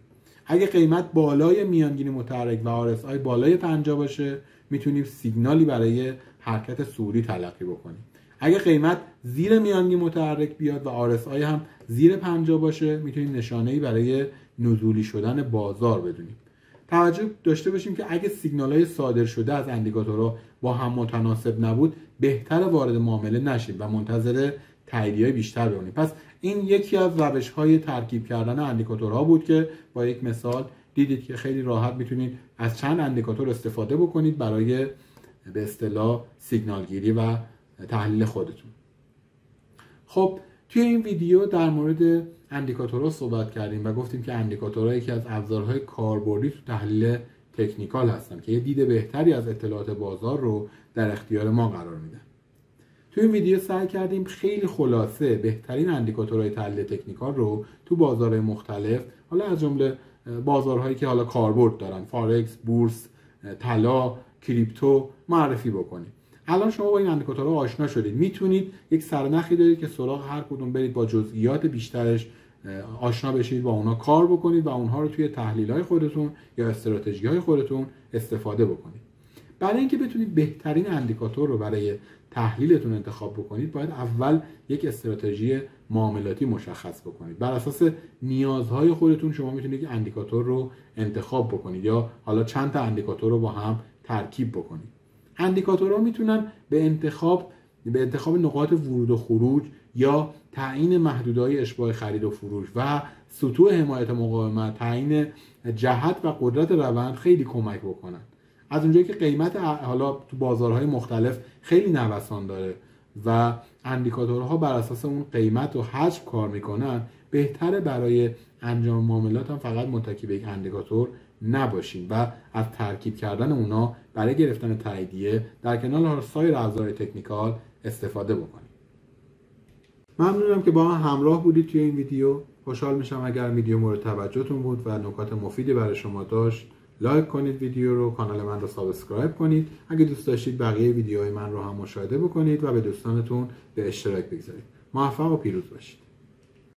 اگه قیمت بالای میانگین متحرک و RSI بالای 50 باشه میتونیم سیگنالی برای حرکت صعودی تلقی بکنیم. اگه قیمت زیر میانگین متحرک بیاد و RSI هم زیر 50 باشه میتونیم نشانه‌ای برای نزولی شدن بازار بدونیم. توجه داشته باشیم که اگه سیگنال‌های صادر شده از اندیکاتورها با هم متناسب نبود بهتر وارد معامله نشیم و منتظر تاییدیه‌های بیشتر بمونیم. پس این یکی از روش‌های ترکیب کردن اندیکاتورها بود که با یک مثال دیدید که خیلی راحت میتونید از چند اندیکاتور استفاده بکنید برای به اصطلاح سیگنال گیری و تحلیل خودتون. خب توی این ویدیو در مورد اندیکاتورها صحبت کردیم و گفتیم که اندیکاتورها یکی از ابزارهای کاربردی تو تحلیل تکنیکال هستن که یه دید بهتری از اطلاعات بازار رو در اختیار ما قرار میدن. توی این ویدیو سعی کردیم خیلی خلاصه بهترین اندیکاتورهای تحلیل تکنیکال رو تو بازارهای مختلف، حالا از جمله بازارهایی که حالا کاربرد دارن، فارکس، بورس، طلا، کریپتو، معرفی بکنیم. الان شما با این اندیکاتورها آشنا شدید، میتونید یک سرنخی دارید که سراغ هر کدوم برید، با جزئیات بیشترش آشنا بشید، با اونها کار بکنید و اونها رو توی تحلیل‌های خودتون یا استراتژی‌های خودتون استفاده بکنید. برای اینکه بتونید بهترین اندیکاتور رو برای تحلیلتون انتخاب بکنید باید اول یک استراتژی معاملاتی مشخص بکنید. بر اساس نیازهای خودتون شما میتونید یک اندیکاتور رو انتخاب بکنید یا حالا چند تا اندیکاتور رو با هم ترکیب بکنید. اندیکاتورها میتونن به انتخاب نقاط ورود و خروج یا تعیین محدودهای اشباع خرید و فروش و سطوح حمایت مقاومت، تعیین جهت و قدرت روند خیلی کمک بکنن. از اونجایی که قیمت حالا تو بازارهای مختلف خیلی نوسان داره و اندیکاتورها بر اساس اون قیمت و حجم کار میکنن، بهتره برای انجام معاملات هم فقط متکی به یک اندیکاتور نباشیم و از ترکیب کردن اونا برای گرفتن تاییدیه در کنار سایر ابزار تکنیکال استفاده بکنیم. ممنونم که با من همراه بودید توی این ویدیو. خوشحال میشم اگر ویدیو مورد توجهتون بود و نکات مفیدی برای شما داشت لایک کنید ویدیو رو، کانال من رو سابسکرایب کنید. اگه دوست داشتید بقیه ویدیوهای من رو هم مشاهده بکنید و به دوستانتون به اشتراک بگذارید. موفق و پیروز باشید.